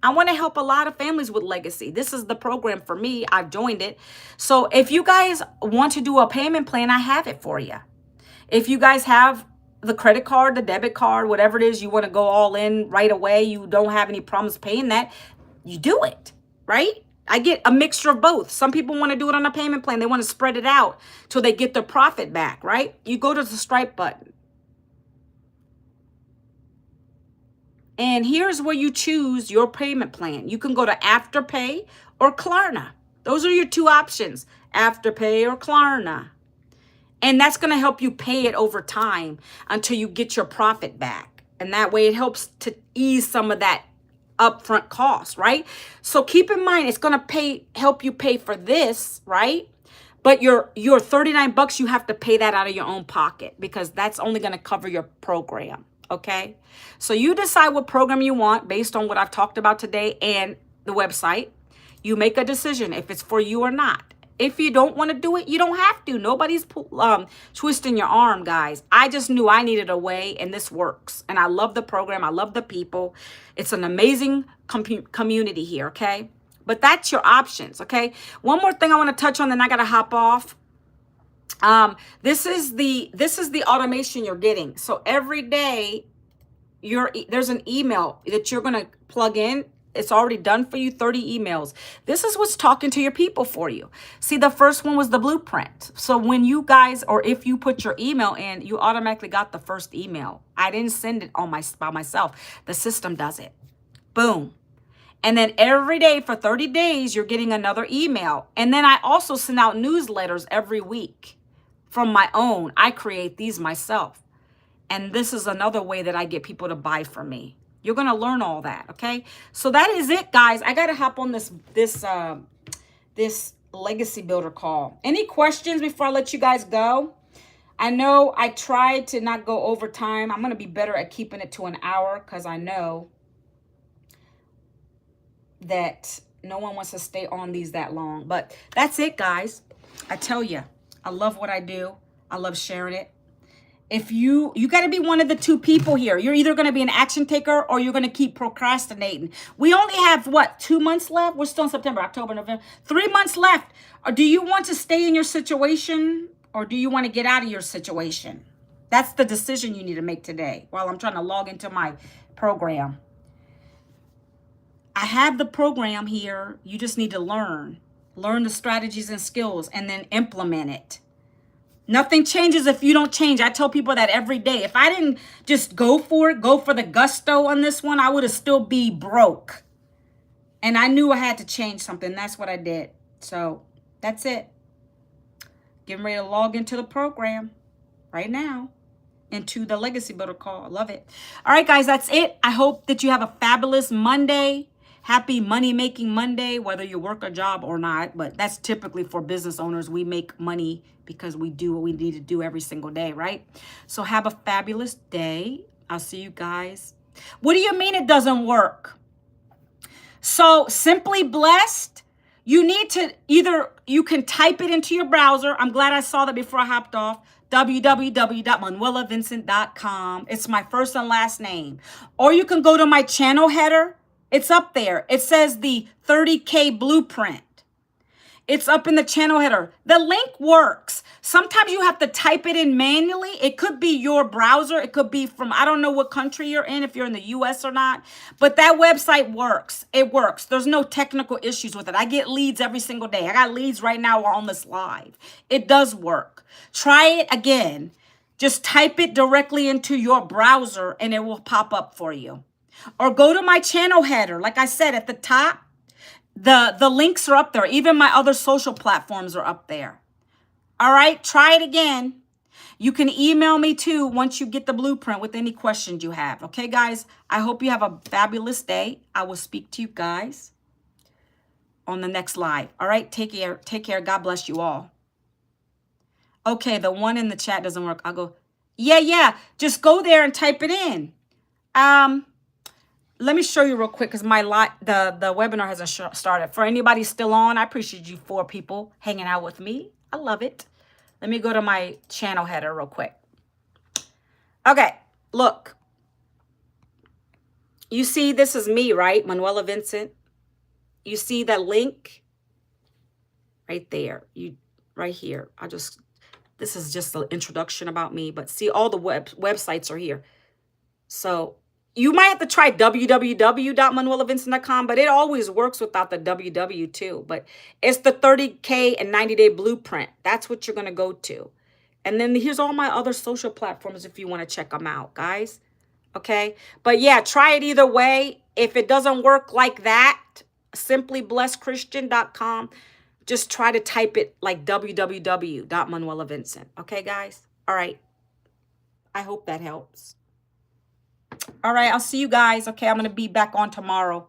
I want to help a lot of families with Legacy. This is the program for me. I've joined it. So if you guys want to do a payment plan, I have it for you. If you guys have the credit card, the debit card, whatever it is, you want to go all in right away, you don't have any problems paying that, you do it, right? I get a mixture of both. Some people want to do it on a payment plan. They want to spread it out till they get their profit back, right? You go to the Stripe button. And here's where you choose your payment plan. You can go to Afterpay or Klarna. Those are your 2 options, Afterpay or Klarna. And that's going to help you pay it over time until you get your profit back. And that way it helps to ease some of that upfront cost, right? So keep in mind, it's going to help you pay for this, right? But your $39, you have to pay that out of your own pocket because that's only going to cover your program. Okay, so you decide what program you want based on what I've talked about today and the website. You make a decision if it's for you or not. If you don't want to do it, you don't have to. Nobody's twisting your arm, guys. I just knew I needed a way, and this works. And I love the program. I love the people. It's an amazing community here, okay? But that's your options, okay? One more thing I want to touch on, then I got to hop off. This is the automation you're getting. So every day there's an email that you're going to plug in It's already done for you, 30 emails. This is what's talking to your people for you. See, the first one was the blueprint. So when you guys, or if you put your email in, you automatically got the first email. I didn't send it by myself. The system does it. Boom. And then every day for 30 days, you're getting another email. And then I also send out newsletters every week from my own. I create these myself. And this is another way that I get people to buy from me. You're going to learn all that, okay? So that is it, guys. I got to hop on this legacy builder call. Any questions before I let you guys go? I know I tried to not go over time. I'm going to be better at keeping it to an hour because I know that no one wants to stay on these that long. But that's it, guys. I tell you, I love what I do. I love sharing it. If you got to be one of the two people here. You're either going to be an action taker or you're going to keep procrastinating. We only have, what, 2 months left? We're still in September, October, November. 3 months left. Or do you want to stay in your situation or do you want to get out of your situation? That's the decision you need to make today while I'm trying to log into my program. I have the program here. You just need to learn the strategies and skills and then implement it. Nothing changes if you don't change. I tell people that every day. If I didn't just go for the gusto on this one, I would have still be broke. And I knew I had to change something. That's what I did. So that's it. Getting ready to log into the program right now. Into the Legacy Builder call. I love it. All right, guys, that's it. I hope that you have a fabulous Monday. Happy money-making Monday, whether you work a job or not. But that's typically for business owners. We make money because we do what we need to do every single day, right? So have a fabulous day. I'll see you guys. What do you mean it doesn't work? So Simply Blessed, you need to you can type it into your browser. I'm glad I saw that before I hopped off. www.manuelavincent.com. It's my first and last name. Or you can go to my channel header. It's up there. It says the 30K blueprint. It's up in the channel header. The link works. Sometimes you have to type it in manually. It could be your browser. It could be from, I don't know what country you're in, if you're in the US or not. But that website works. It works. There's no technical issues with it. I get leads every single day. I got leads right now on this live. It does work. Try it again. Just type it directly into your browser and it will pop up for you. Or go to my channel header. Like I said, at the top, the links are up there. Even my other social platforms are up there. All right, try it again. You can email me too once you get the blueprint with any questions you have. Okay, guys, I hope you have a fabulous day. I will speak to you guys on the next live. All right, take care. Take care. God bless you all. Okay, the one in the chat doesn't work. I'll go, yeah. Just go there and type it in. Let me show you real quick because the webinar hasn't started. For anybody still on, I appreciate you 4 people hanging out with me. I love it. Let me go to my channel header real quick. Okay, look. You see, this is me, right? Manuela Vincent. You see that link right there. Right here. This is just the introduction about me, but see, all the websites are here. So you might have to try www.manuelavincent.com, but it always works without the www too. But it's the 30K and 90-day blueprint. That's what you're going to go to. And then here's all my other social platforms if you want to check them out, guys. Okay? But yeah, try it either way. If it doesn't work like that, simplyblessedchristian.com, just try to type it like www.manuelavincent. Okay, guys? All right. I hope that helps. All right, I'll see you guys. Okay, I'm going to be back on tomorrow.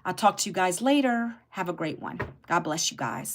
I'll talk to you guys later. Have a great one. God bless you guys.